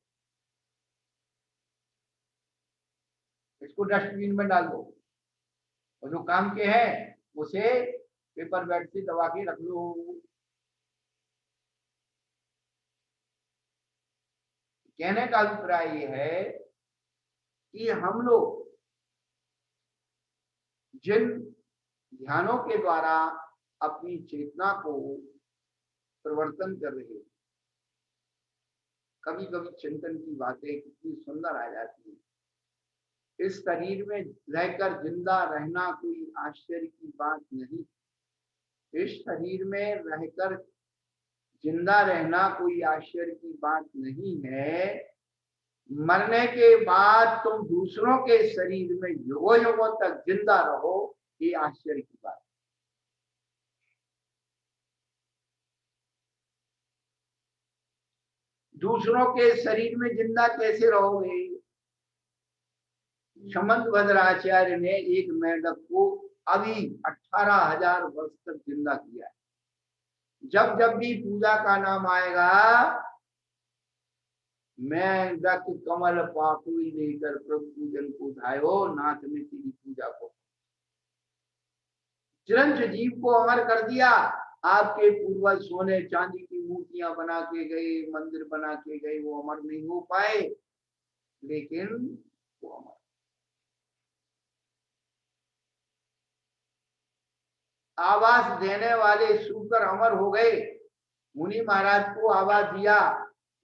इसको डस्टबिन में डाल दो, और जो काम के हैं उसे पेपर बैग से दबा के रख लो। कहने का अभिप्राय ये है कि हम लोग जिन ध्यानों के द्वारा अपनी चेतना को परिवर्तन कर रहे हैं, कभी कभी चिंतन की बातें कितनी सुंदर आ जाती है। इस शरीर में रहकर जिंदा रहना कोई आश्चर्य की बात नहीं। इस शरीर में रहकर जिंदा रहना कोई आश्चर्य की बात नहीं है। मरने के बाद तुम दूसरों के शरीर में युगों युगों तक जिंदा रहो, ये आश्चर्य की बात। दूसरों के शरीर में जिंदा कैसे रहोगे? समंत भद्राचार्य ने एक मेंढक को अभी 18,000 वर्ष तक जिंदा किया है। जब जब भी पूजा का नाम आएगा, मेंढक कमल पाकुई लेकर प्रभु पूजन को धायो, नाथ में तेरी पूजा को। चिरंजीव को अमर कर दिया। आपके पूर्वज सोने चांदी की मूर्तियां बना के गए, मंदिर बना के गए, वो अमर नहीं हो पाए, लेकिन वो अमर। आवास देने वाले सूकर अमर हो गए, मुनि महाराज को आवाज दिया,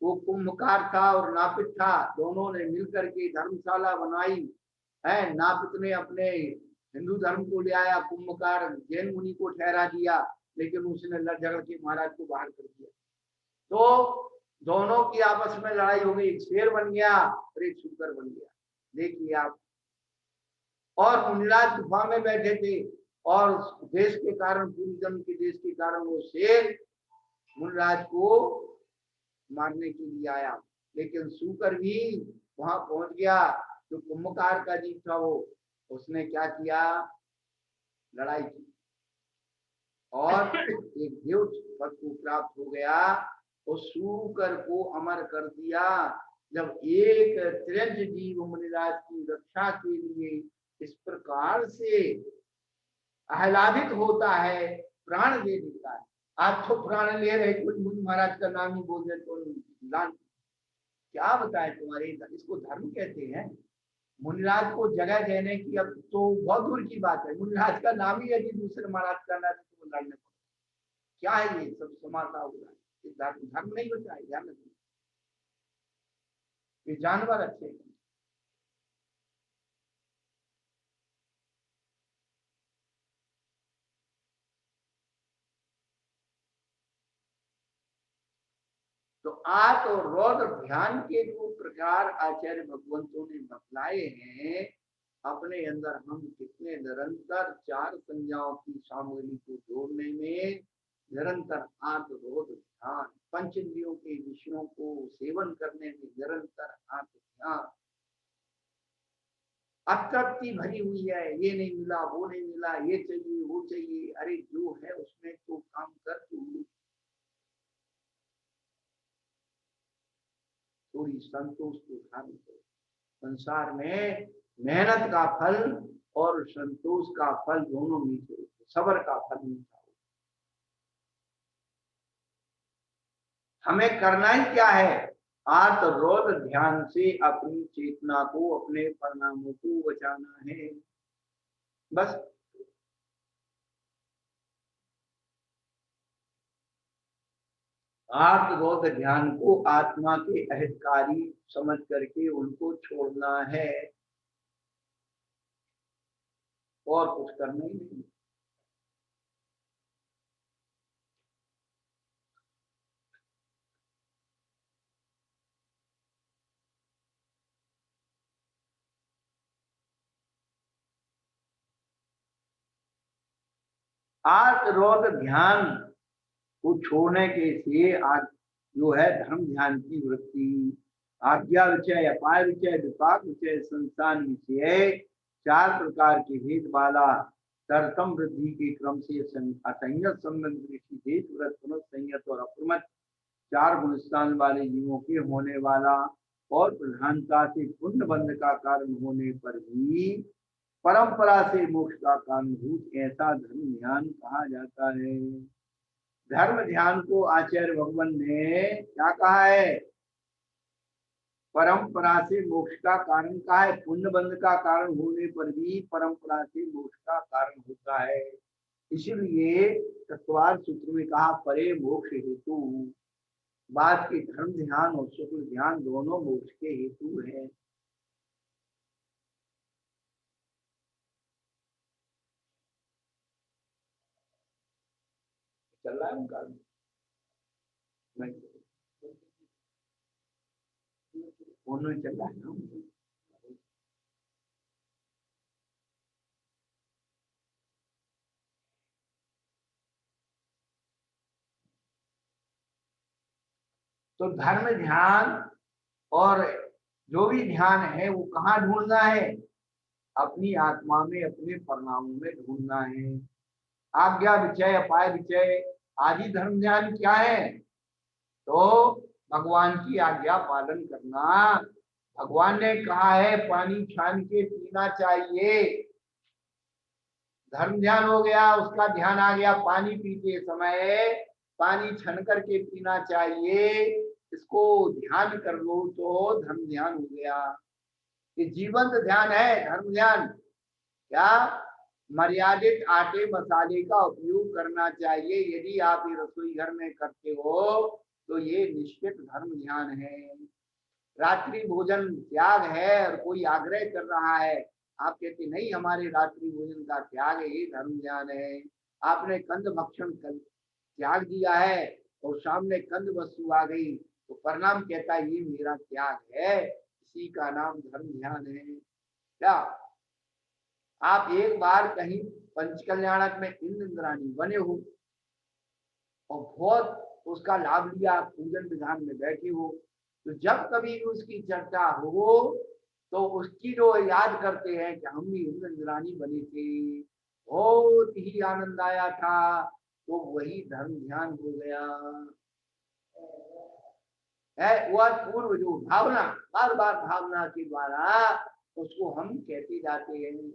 वो कुंभकार था और नापित था, दोनों ने मिलकर के धर्मशाला बनाई है। नापित ने अपने हिंदू धर्म को ले आया, कुंभकार जैन मुनि को ठहरा दिया, लेकिन उसने लड़ झगड़ के महाराज को बाहर कर दिया। तो दोनों की आपस में लड़ाई हो गई, एक शेर बन गया और एक शुकर बन गया। देखिए आप, और मुनिराज गुफा में बैठे थे और देश के कारण, पूरी जन्म के देश के कारण वो शेर मुनिराज को मारने के लिए आया, लेकिन शुकर भी वहां पहुंच गया। जो कुंभकार का जीव था वो, उसने क्या किया, लड़ाई की और एक देव पद को प्राप्त हो गया और शुकर को अमर कर दिया। जब एक त्रिज जीव मुनिराज की रक्षा के लिए इस प्रकार से आह्लादित होता है, प्राण दे देता है। आप तो प्राण ले रहे, कोई मुनि महाराज का नाम ही बोल दे तो लान, क्या बताए तुम्हारे, इसको धर्म कहते हैं। मुनिराज को जगह देने की अब तो बहुत दूर की बात है, मुनिराज का नाम ही यदि दूसरे महाराज का नाम तो लड़ने पड़े, क्या है ये सब समाता हुआ है। धर्म नहीं बचा है, ध्यान रखिए, ये जानवर अच्छे हैं। तो आत और रौद्र ध्यान के जो प्रकार आचार्य भगवंतों ने बतलाए हैं, अपने अंदर हम कितने निरंतर चार संज्ञाओं की सामग्री को जोड़ने में निरंतर आत्म रोध ध्यान, पंच इंद्रियों के विषयों को सेवन करने में निरंतर आत्म ध्यान, अतृप्ति भरी हुई है, ये नहीं मिला, वो नहीं मिला, ये चाहिए, वो चाहिए, अरे जो है उसमें तो काम कर तू, थोड़ी संतोष को धारण करो। संसार में मेहनत का फल और संतोष का फल दोनों मीठे होते, सब्र का फल मीठा होता। हमें करना ही क्या है, आत्मरोध ध्यान से अपनी चेतना को, अपने परिणामों को बचाना है, बस। आत्मरोध ध्यान को आत्मा के अहितकारी समझ करके उनको छोड़ना है और कुछ करना ही नहीं। आत्मरोध ध्यान को छोड़ने के से आज जो है धर्म ध्यान की वृत्ति, आज्ञा विषय, अपाय विषय, विपाक विषय, संस्थान विषय, चार प्रकार के भेद वाला तरतम वृद्धि के क्रम से असंयत संबंध देश व्रत संयत और अप्रमत चार गुणस्थान वाले जीवों के होने वाला और प्रधानता से पुण्य बंध का कारण होने पर भी परंपरा से मोक्ष का कारणभूत ऐसा धर्म ध्यान कहा जाता है। धर्म ध्यान को आचार्य भगवान ने क्या कहा है, परंपरा से मोक्ष का कारण कहा है, पुण्य बंध का कारण होने पर भी परंपरा से मोक्ष का कारण होता है। इसीलिए तत्वार्थ सूत्र में कहा परे मोक्ष हेतु, बात की धर्म ध्यान और शुक्ल ध्यान दोनों मोक्ष के हेतु है। चल रहा है उनका, उन्होंने चल रहा है ना। तो धर्म ध्यान और जो भी ध्यान है वो कहाँ ढूंढना है, अपनी आत्मा में, अपने परिणामों में ढूंढना है। आज्ञा विषय, अपाय विषय आदि धर्म ध्यान क्या है, तो भगवान की आज्ञा पालन करना। भगवान ने कहा है पानी छान के पीना चाहिए, धर्म ध्यान हो गया, उसका ध्यान आ गया पानी पीते समय पानी छन करके पीना चाहिए, इसको ध्यान कर लो तो धर्म ध्यान हो गया। ये जीवंत ध्यान है धर्म ध्यान। क्या मर्यादित आटे मसाले का उपयोग करना चाहिए। यदि आप ये रसोई घर में करते हो तो ये निश्चित धर्म ध्यान है। रात्रि भोजन त्याग है और कोई आग्रह कर रहा है, आप कहते नहीं हमारे रात्रि भोजन का त्याग है, ये धर्म ध्यान है। आपने कंद भक्षण त्याग दिया है और सामने कंद वस्तु आ गई तो परिणाम कहता है ये मेरा त्याग है, इसी का नाम धर्म ध्यान है। क्या आप एक बार कहीं पंचकल्याणक में इंद्राणी बने हो और बहुत उसका लाभ लिया, पूजन विधान में बैठे हो, तो जब कभी उसकी चर्चा हो तो उसकी जो याद करते हैं कि हम भी इंद्राणी बने थे, बहुत ही आनंद आया था, तो वही धर्म ध्यान हो गया है। वह पूर्व जो भावना, बार बार भावना के द्वारा उसको हम कहते जाते हैं,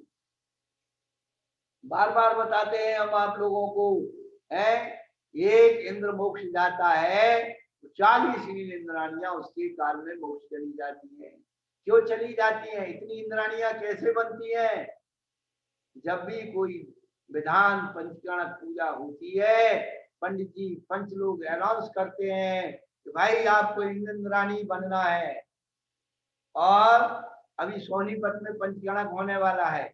बार बार बताते हैं हम आप लोगों को है। एक इंद्र मोक्ष जाता है तो 40 इंद्राणियां उसके काल में मोक्ष चली जाती हैं। क्यों चली जाती हैं? इतनी इंद्राणियां कैसे बनती हैं? जब भी कोई विधान पंचकरण पूजा होती है, पंडित जी पंच लोग अनाउंस करते हैं कि भाई आपको इंद्राणी बनना है, और अभी सोनीपत में पंचगणक होने वाला है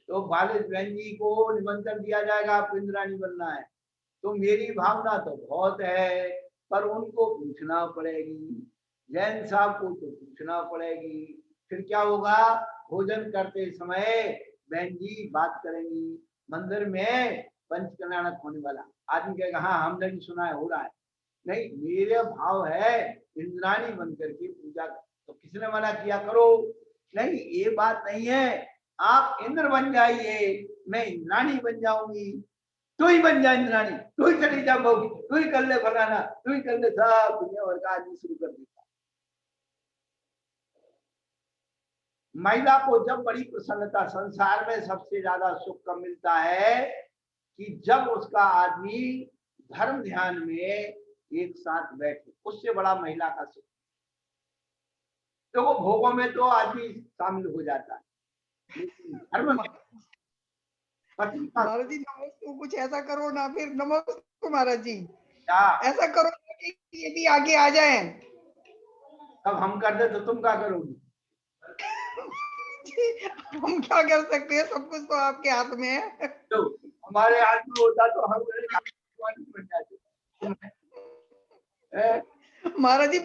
तो बालिश बहन जी को निमंत्रण दिया जाएगा, आपको इंद्राणी बनना है। तो मेरी भावना तो बहुत है, पर उनको पूछना पड़ेगी, जैन साहब को तो पूछना पड़ेगी। फिर क्या होगा, भोजन करते समय बहन जी बात करेंगी, मंदिर में पंचकल्याणक होने वाला, आदमी कहेगा हाँ हमने भी सुना है, हो रहा है। नहीं, मेरे भाव है इंद्राणी बन करके पूजा, तो किसने मना किया करो? नहीं, ये बात नहीं है, आप इंद्र बन जाइए, मैं इंद्राणी बन जाऊंगी, तू ही बन जा इंद्राणी, तू ही चली जा बहू, तू ही कर ले फलाना, तू ही कर ले, सब दुनिया भर का आदमी शुरू कर देता। महिला को जब बड़ी प्रसन्नता, संसार में सबसे ज्यादा सुख कब मिलता है कि जब उसका आदमी धर्म ध्यान में एक साथ बैठे, उससे बड़ा महिला का सुख। तो वो भोगों में तो आदमी शामिल हो जाता है, लेकिन धर्म में पति का महाराज जी नमस्ते, कुछ ऐसा करो ना, फिर नमस्ते महाराज जी, क्या ऐसा करो कि ये भी आगे आ जाए। तब हम कर दे तो तुम क्या करोगी? हम क्या कर सकते हैं, सब कुछ तो आपके हाथ में है। तो हमारे हाथ में होता तो हम बन जाते। महाराज जी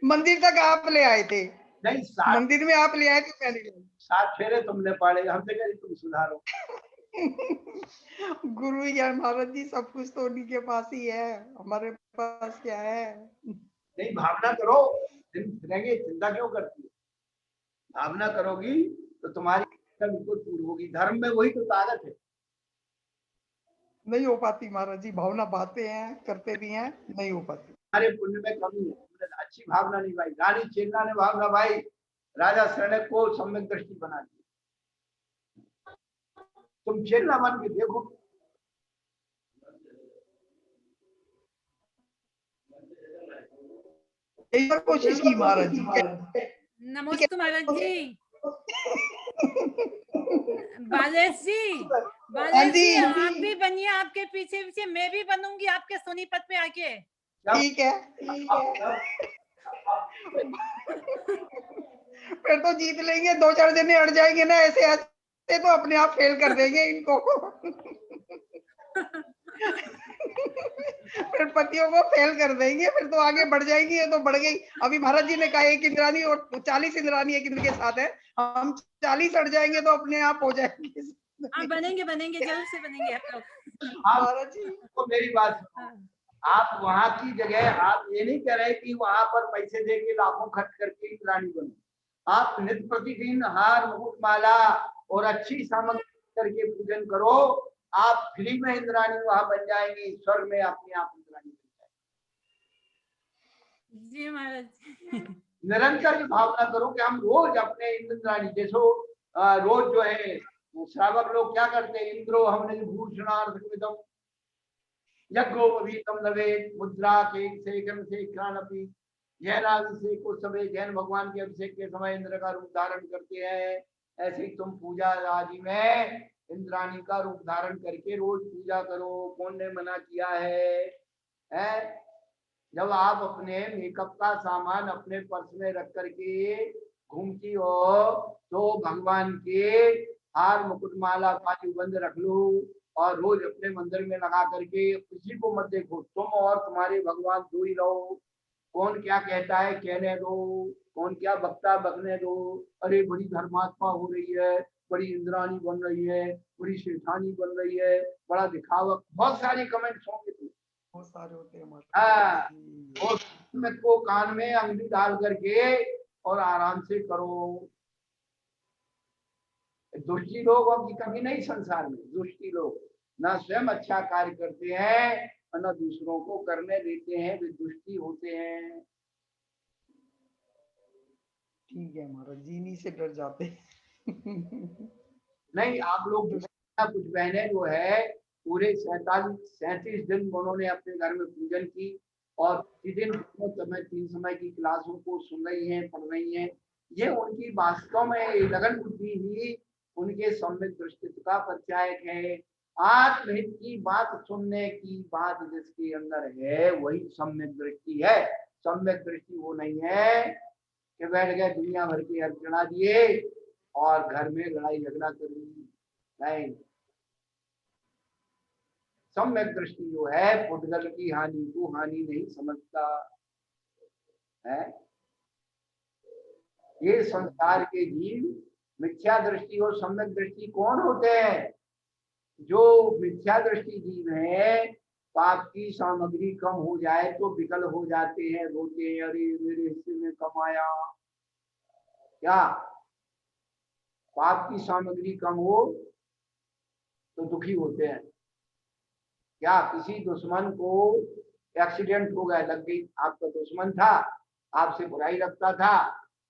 मंदिर तक आप ले आए थे, नहीं, मंदिर में आप ले आए थे, मैंने 7 फेरे तुमने पाड़े, हमसे कह तुम सुधारो। गुरु ज्ञान महाराज जी, सब कुछ तो उन्हीं के पास ही है, हमारे पास क्या है। नहीं, भावना करो, फिरेंगे, चिंता क्यों करती है? भावना करोगी तो तुम्हारी बिल्कुल पूरी होगी। धर्म में वही तो ताकत है। नहीं हो पाती महाराज जी, भावना बातें हैं, करते भी हैं, नहीं हो पाती। हमारे पुण्य में कमी है, तुमने अच्छी भावना नहीं भाई। रानी चेतना ने भावना भाई, राजा शरणक को सम्यक दृष्टि बना दी। तुम चेतना बन के देखो, एक बार कोशिश की महाराज जी। नमस्ते महाराज जी। बालेश जी, बालेश जी आप भी बनिए, आपके पीछे पीछे मैं भी बनूंगी आपके सोनीपत पे आके। ठीक है, फिर तो जीत लेंगे, 2-4 जने अड़ जाएंगे ना, ऐसे ऐसे तो अपने आप फेल कर देंगे इनको। फिर पतियों को फेल कर देंगे, फिर तो आगे बढ़ जाएंगी, ये तो बढ़ गई। अभी महाराज जी ने कहा एक इंद्राणी और 40 इंद्राणी एक इंद्र के साथ है, हम 40 अड़ जाएंगे तो अपने आप हो जाएंगे। हाँ बनेंगे बनेंगे, जल्द से बनेंगे आप लोग। महाराज जी को मेरी बात सुनो, आप वहां की जगह आप ये नहीं कह रहे कि वहां पर पैसे देके लाखों खर्च करके इंद्राणी बनो। आप नित्य प्रतिदिन हार, मुकुट माला और अच्छी सामग्री करके पूजन करो, आप फ्री में इंद्राणी वहां बन जाएंगी, स्वर्ग में अपने आप इंद्राणी बन जाएंगी। जी महाराज। निरंतर भावना करो कि हम रोज अपने इंद्राणी, जैसो रोज जो है श्रावक लोग क्या करते हैं, इंद्रो हमने भूषणार्थमिदम यज्ञोपवीतम नवेद मुद्रा के सेकम से क्रानपि। जैन अभिषेक को सभी जैन भगवान के अभिषेक के समय इंद्र का रूप धारण करते हैं, ऐसे ही तुम पूजा आदि में इंद्राणी का रूप धारण करके रोज पूजा करो। कौन ने मना किया है? जब आप अपने मेकअप का सामान अपने पर्स में रख करके घूमती हो तो भगवान के हार मुकुटमाला बाजूबंद रख लो और रोज अपने मंदिर में लगा करके किसी को मत देखो। तुम और तुम्हारे भगवान दो ही रहो। कौन क्या कहता है कहने दो, कौन क्या बकता बकने दो। अरे बड़ी धर्मात्मा हो रही है, बड़ी इंद्राणी बन रही है, बड़ी शेठानी बन रही है, बड़ा दिखावा, बहुत सारे कमेंट्स होंगे तुम। बहुत सारे होते हैं हाँ, और को कान में अंगुली डाल करके और आराम से करो। दुष्टी लोग अब कभी नहीं संसार में, दुष्टी लोग ना स्वयं अच्छा कार्य करते हैं और न दूसरों को करने देते हैं, वे दुष्टी होते हैं। ठीक है महाराज जी, इन्हीं से डर जाते हैं। नहीं, आप लोग कुछ बहनें जो है पूरे 37 दिन उन्होंने अपने घर में पूजन की और प्रतिदिन 3 समय की क्लासों को सुन रही हैं, पढ़ रही हैं। ये उनकी वास्तव में लगन बुद्धि ही उनके सम्यक दृष्टित्व का परिचायक है। आत्महित की बात सुनने की बात जिसके अंदर है वही सम्यक दृष्टि है। सम्यक दृष्टि वो नहीं है कि बैठ गए दुनिया भर के अर्थ चढ़ा दिए और घर में लड़ाई झगड़ा कर ली। नहीं, सम्यक दृष्टि जो है पुद्गल की हानि को हानि नहीं समझता है। ये संसार के जीव मिथ्या दृष्टि और सम्यक दृष्टि कौन होते हैं? जो मिथ्या दृष्टि जीव है, पाप की सामग्री कम हो जाए तो विकल हो जाते हैं, रोते हैं, अरे मेरे हिस्से में कम आया। क्या पाप की सामग्री कम हो तो दुखी होते हैं? क्या किसी दुश्मन को एक्सीडेंट हो गया, लग गई, आपका दुश्मन था, आपसे बुराई रखता था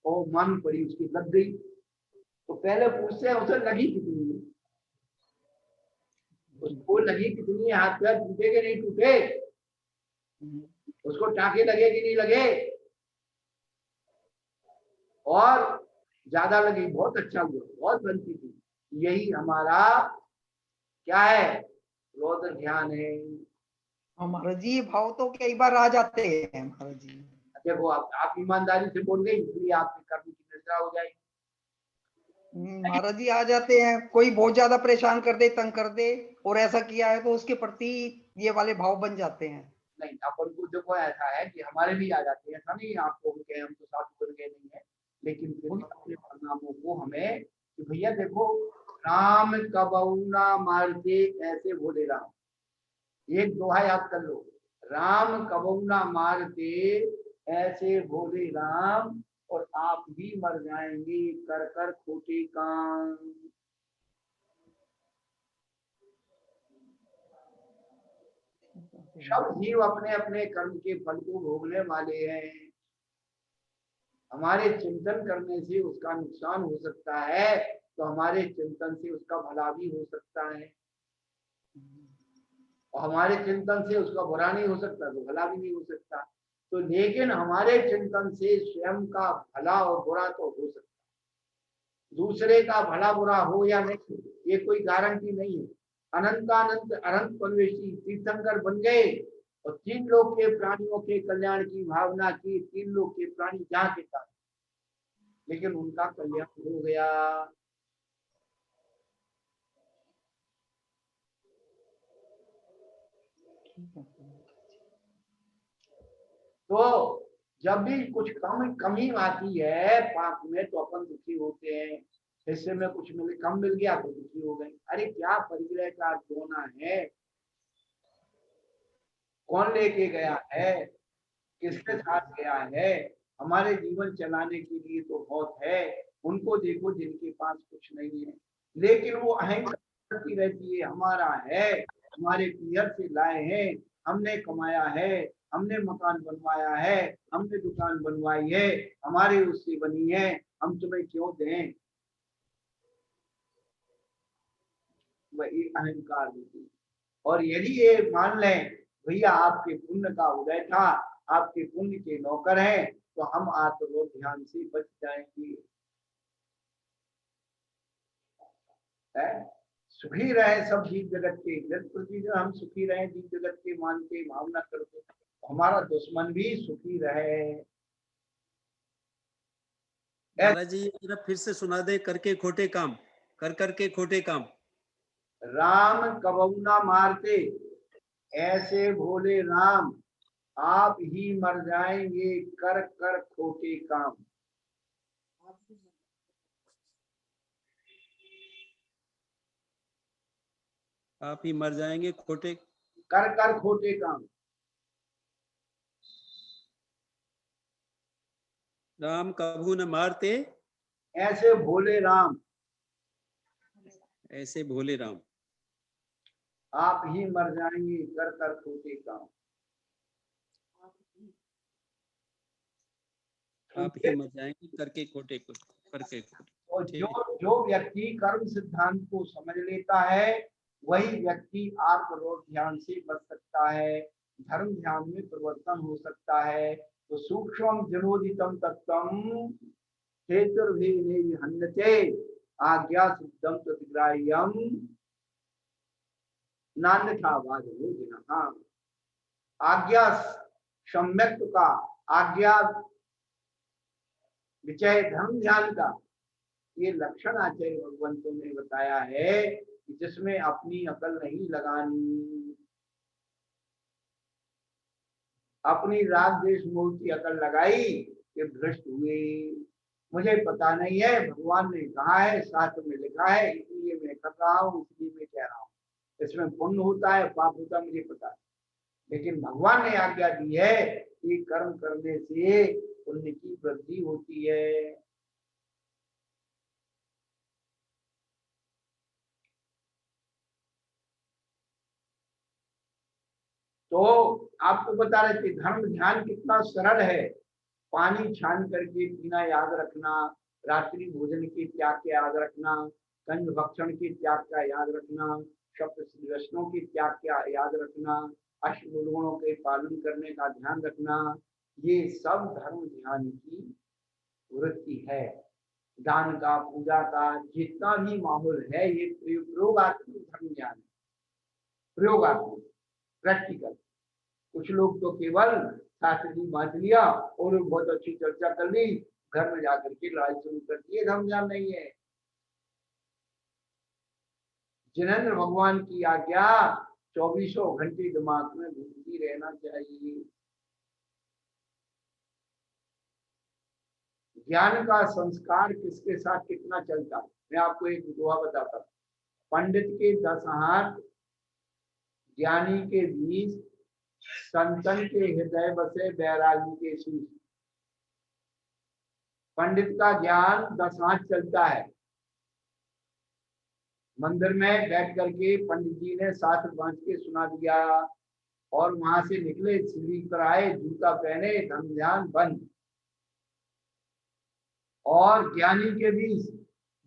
और मन पड़ी उसकी लग गई, तो पहले पूछते हैं उसे लगी कितनी है, उसको लगी कितनी है, हाथ पैर टूटे कि नहीं टूटे, उसको टाके लगे कि नहीं लगे, और ज्यादा लगी बहुत अच्छा हुआ, बहुत बनती थी। यही हमारा क्या है? क्रोध ध्यान है। महाराज जी, भाव तो कई बार आ जाते हैं महाराज जी। देखो आप ईमानदारी से बोल गए इसलिए आपके कर्म की निद्रा हो जाएगी। महाराज जी आ जाते हैं, कोई बहुत ज्यादा परेशान कर दे, तंग कर दे और ऐसा किया है तो उसके प्रति ये वाले भाव बन जाते हैं। नहीं, अपन को देखो ऐसा है कि हमारे भी आ जाते हैं, ऐसा नहीं आपको उनके हम तो साधु बन गए नहीं है, लेकिन फिर अपने परिणामों को हमें कि भैया देखो राम कबहु ना मारते ऐसे बोले राम। एक दोहा याद कर लो, राम कबहु ना मारते ऐसे बोले राम और आप भी मर जाएंगे कर कर खोटे काम। सब जीव अपने अपने कर्म के फल को भोगने वाले हैं। हमारे चिंतन करने से उसका नुकसान हो सकता है तो हमारे चिंतन से उसका भला भी हो सकता है, और हमारे चिंतन से उसका बुरा नहीं हो सकता तो भला भी नहीं हो सकता। तो लेकिन हमारे चिंतन से स्वयं का भला और बुरा तो हो सकता है, दूसरे का भला बुरा हो या नहीं ये कोई गारंटी नहीं है। अनंतानंत अनंत परवेशी तीर्थंकर बन गए और 3 लोक के प्राणियों के कल्याण की भावना की, 3 लोक के प्राणी जहाँ के था, लेकिन उनका कल्याण हो गया। तो जब भी कुछ कमी आती है पाप में तो अपन दुखी होते हैं, हिस्से में कुछ कम मिल गया तो दुखी हो गए। अरे क्या परिग्रह का होना है, कौन लेके गया है, किसके साथ गया है, हमारे जीवन चलाने के लिए तो बहुत है। उनको देखो जिनके पास कुछ नहीं है लेकिन वो अहंकार करती रहती है, हमारा है, हमारे पीहर से लाए हैं, हमने कमाया है, हमने मकान बनवाया है, हमने दुकान बनवाई है, हमारे उससे बनी है, हम तुम्हें क्यों दें। वही अहंकार होती है। और यदि ये मान लें भैया आपके पुण्य का उदय था, आपके पुण्य के नौकर हैं, तो हम आत्मरोध ध्यान से बच जाएंगे। सुखी रहे सब जीव जगत के, जगत प्रति जो हम सुखी रहे, जीव जगत के मानते भावना करते, हमारा दुश्मन भी सुखी रहे। महाराज जी जरा फिर से सुना दे, करके खोटे काम, कर करके खोटे काम। राम कबहू ना मारते, ऐसे भोले राम, आप ही मर जाएंगे कर कर खोटे काम। आप ही मर जाएंगे खोटे कर कर खोटे काम। राम कभू न मारते, ऐसे भोले राम, ऐसे भोले राम, आप ही मर जाएंगे कर कर खोटे काम। आप ही मर जाएंगे करके खोटे करके खोटे। और जो व्यक्ति कर्म सिद्धांत को समझ लेता है वही व्यक्ति आत्मरोध ध्यान से बच सकता है, धर्म ध्यान में परिवर्तन हो सकता है। तो सूक्ष्म जनोदितम तत्वम हेतुर्भिन्नते आज्ञा सिद्धम तद्ग्राह्यम नान्यथावादो जिनः। आज्ञा सम्यक का, आज्ञा विचय धर्म ध्यान का ये लक्षण आचार्य भगवंतों ने बताया है कि जिसमें अपनी अकल नहीं लगानी, अपनी राग द्वेष मोह की अकल लगाई कि भ्रष्ट हुए। मुझे पता नहीं है, भगवान ने कहा है, शास्त्र में लिखा है, इसलिए मैं कर रहा हूँ, इसलिए मैं कह रहा हूँ। इसमें पुण्य होता है पाप होता है मुझे पता है, लेकिन भगवान ने आज्ञा दी है कि कर्म करने से पुण्य की वृद्धि होती है। तो आपको बता रहे थे धर्म ध्यान कितना सरल है। पानी छान करके पीना याद रखना, रात्रि भोजन के त्याग के याद रखना, कंज भक्षण के त्याग का याद रखना, शब्द व्यसनों के त्याग का याद रखना, अष्टगुणों के पालन करने का ध्यान रखना, ये सब धर्म ध्यान की वृत्ति है। दान का, पूजा का जितना भी माहौल है ये प्रयोगात्मक धर्म ज्ञान है, प्रयोगात्मक प्रैक्टिकल। कुछ लोग तो केवल शास्त्र जी बांट लिया और बहुत अच्छी चर्चा कर ली, घर में जाकर के लड़ाई शुरू कर दी, धर्म ज्ञान नहीं है। जिनेंद्र भगवान की आज्ञा 24 घंटे दिमाग में घूमती रहना चाहिए। ज्ञान का संस्कार किसके साथ कितना चलता है, मैं आपको एक दोहा बताता हूँ। पंडित के 10 हाथ, ज्ञानी के 20, संतन के हृदय बसे बैरागी के शीश। पंडित का ज्ञान 10 हाथ चलता है। मंदिर में बैठ करके पंडित जी ने शास्त्र बांध के सुना दिया और वहां से निकले, सीढ़ी पर आए, जूता पहने, धर्म ध्यान बंद। और ज्ञानी के बीच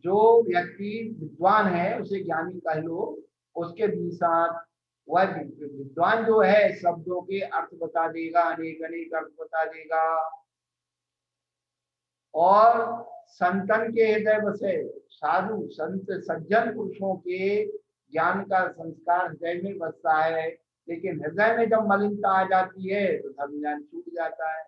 जो व्यक्ति विद्वान है उसे ज्ञानी कह लो, उसके बीच वह विद्वान जो है शब्दों के अर्थ बता देगा, अनेक अनेक अर्थ बता देगा। और संतन के हृदय बसे, साधु संत सज्जन पुरुषों के ज्ञान का संस्कार हृदय में बसता है, लेकिन हृदय में जब मलिनता आ जाती है तो धर्म ज्ञान छूट जाता है।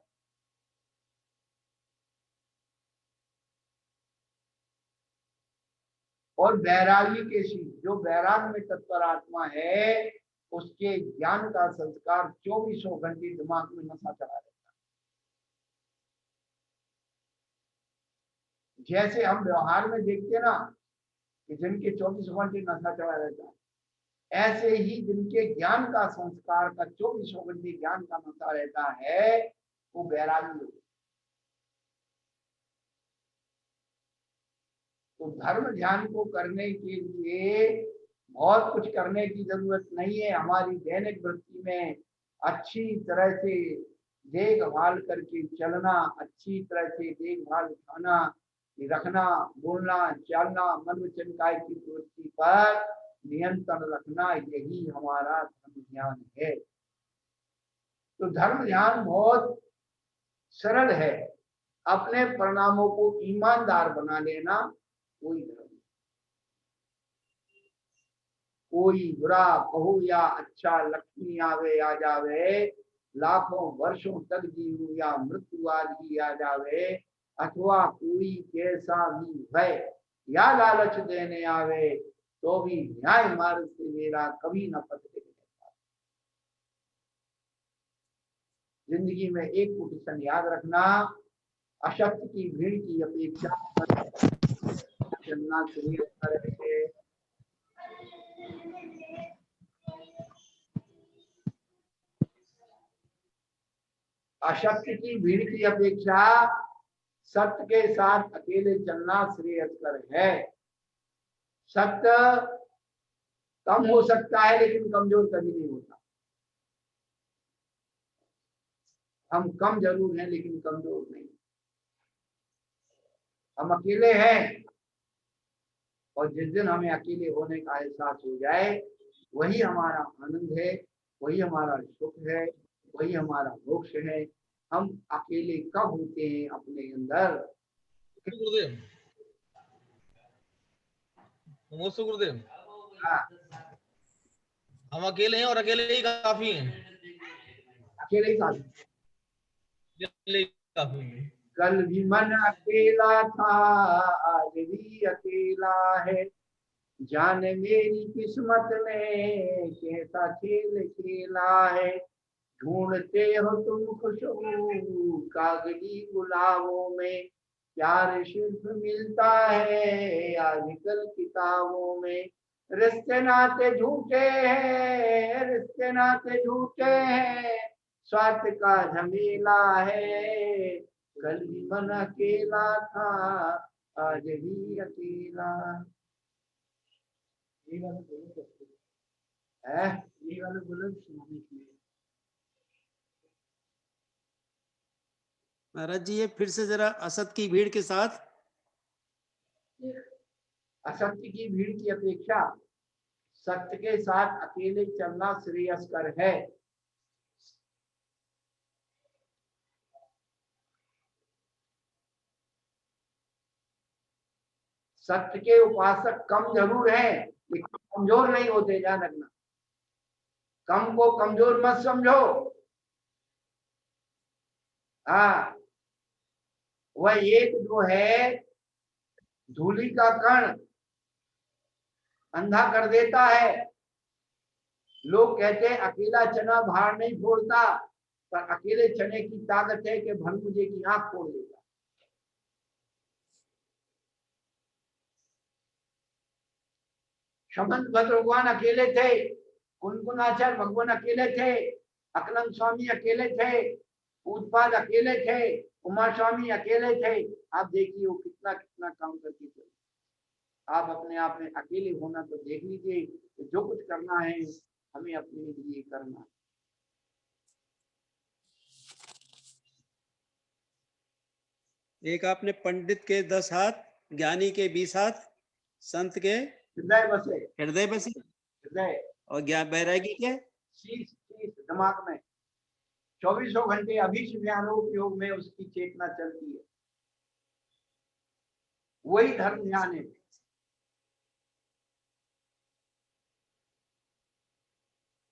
और बैरागी के शीश, जो बैराग में तत्पर आत्मा है उसके ज्ञान का संस्कार 24 घंटे दिमाग में नशा चला रहता है। जैसे हम व्यवहार में देखते ना कि जिनके 24 घंटे नशा चला रहता है, ऐसे ही जिनके ज्ञान का संस्कार का 24 घंटे ज्ञान का नशा रहता है वो बैरागी लोग। तो धर्म ध्यान को करने के लिए बहुत कुछ करने की जरूरत नहीं है। हमारी दैनिक वृत्ति में अच्छी तरह से देखभाल करके चलना, अच्छी तरह से देखभाल खाना रखना, बोलना चलना, मन वचन काया की प्रवृत्ति पर नियंत्रण रखना, यही हमारा धर्म ध्यान है। तो धर्म ध्यान बहुत सरल है। अपने परिणामों को ईमानदार बना लेना कोई धर्म। कोई बुरा कहू या अच्छा, लक्ष्मी आवे आ जावे, लाखों वर्षों तक जीव या मृत्यु आदि आ जावे, अथवा कोई कैसा भी भय या लालच देने आवे, तो भी न्याय मार्ग से मेरा कभी न पकड़े। जिंदगी में एक कुटिशन याद रखना, अशक्त की भीड़ की अपेक्षा चलना श्रेय है। अशक्त की भीड़ की अपेक्षा सत्य के साथ अकेले चलना श्रेयस्कर है। सत्य कम हो सकता है लेकिन कमजोर कभी नहीं होता। हम कम जरूर हैं लेकिन कमजोर नहीं। हम अकेले हैं और जिस दिन हमें अकेले होने का एहसास हो जाए, वही हमारा आनंद है, वही हमारा सुख है, वही हमारा मोक्ष है। हम अकेले कब होते हैं अपने अंदर? गुरुदेव, नमस्ते गुरुदेव। हाँ, हम अकेले हैं और अकेले ही काफी हैं। अकेले ही काफी। अकेले ही काफी हैं। कल भी मन अकेला था, आज भी अकेला है, जाने मेरी किस्मत ने कैसा खेल खेला है। ढूंढते हो तुम खुशबू कागजी गुलाबों में, प्यार सिर्फ मिलता है आजकल किताबों में। रिश्ते नाते झूठे हैं, रिश्ते नाते झूठे हैं, स्वार्थ का झमेला है। कल भी मन अकेला था, आज भी अकेला है। ये वाला बोलो सुनाने के लिए। महाराज जी, ये फिर से जरा असत की भीड़ के साथ। असत्य की भीड़ की अपेक्षा सत्य के साथ अकेले चलना श्रेयस्कर है। सत्य के उपासक कम जरूर हैं लेकिन कमजोर नहीं होते, ध्यान रखना। कम को कमजोर मत समझो। हाँ, वह एक जो है धूली का कण अंधा कर देता है। लोग कहते हैं अकेला चना भार नहीं फोड़ता, पर अकेले चने की ताकत है कि भनमुजे की आंख फोड़ देता। शमंत भद्र भगवान अकेले थे, कुनकुनाचार्य भगवान अकेले थे, अकलंद स्वामी अकेले थे, उत्पाद अकेले थे, उमा स्वामी अकेले थे। आप देखिए वो कितना कितना काम करके चले। आप अपने आप में अकेले होना तो देख लीजिए कि जो कुछ करना है हमें अपने लिए करना। एक आपने पंडित के 10 हाथ, ज्ञानी के 20 हाथ, संत के हृदय बसे, हृदय बसे, हृदय और ज्ञान बैरागी के शीश शीश दिमाग में 24 घंटे अभी योग में उसकी चेतना चलती है। वही धर्म ध्यान है।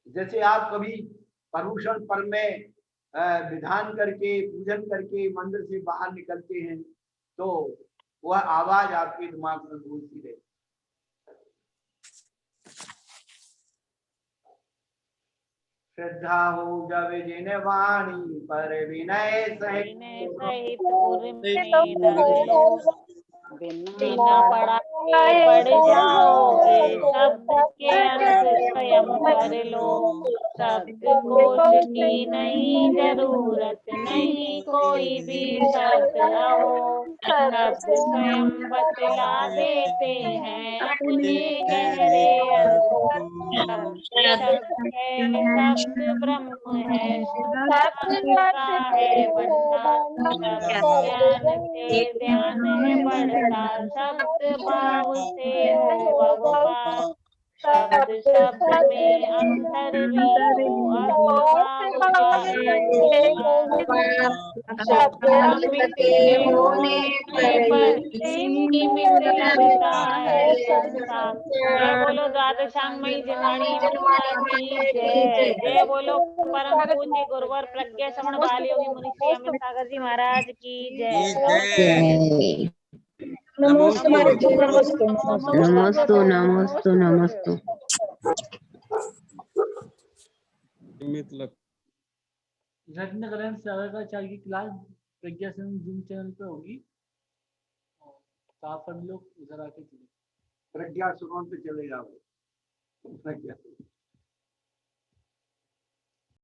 जैसे आप कभी पर्यूषण पर्व में विधान करके पूजन करके मंदिर से बाहर निकलते हैं तो वह आवाज आपके दिमाग में गूंजती रहती। श्रद्धा हो जावे जिन वाणी पर विनय सहित बिना पढ़ाए पढ़ जाओगे, शब्द के अर्थ स्वयं कर लो। शब्द कोश की नहीं जरूरत, नहीं कोई भी शब्द हो। शब्द स्वयं बतला देते हैं अपने गहरे अर्थ। शब्द है, शब्द ब्रह्म है, शब्द है बनना। शब्द ज्ञान से ध्यान है बढ़ता, शब्द भाव से हो भगवान। शब्द शब्द में अंतर भी हो, अर्थ भाव से मिटे होने पर इसकी मिट लगता है संसार। जय बोलो द्वादशांगमयी जननी माता की जय। जय बोलो परम पूज्य गुरुवर प्रज्ञा श्रवण बाल योगी मुनि अमित सागर जी महाराज की जय। नमोस्तु नमोस्तु नमोस्तु नमोस्तु। रत्नकरण सागराचार्य की क्लास प्रज्ञा संघ जूम चैनल पे होगी, तो आप सभी लोग उधर आके प्रज्ञा सुमन पे चले जाओ। प्रज्ञा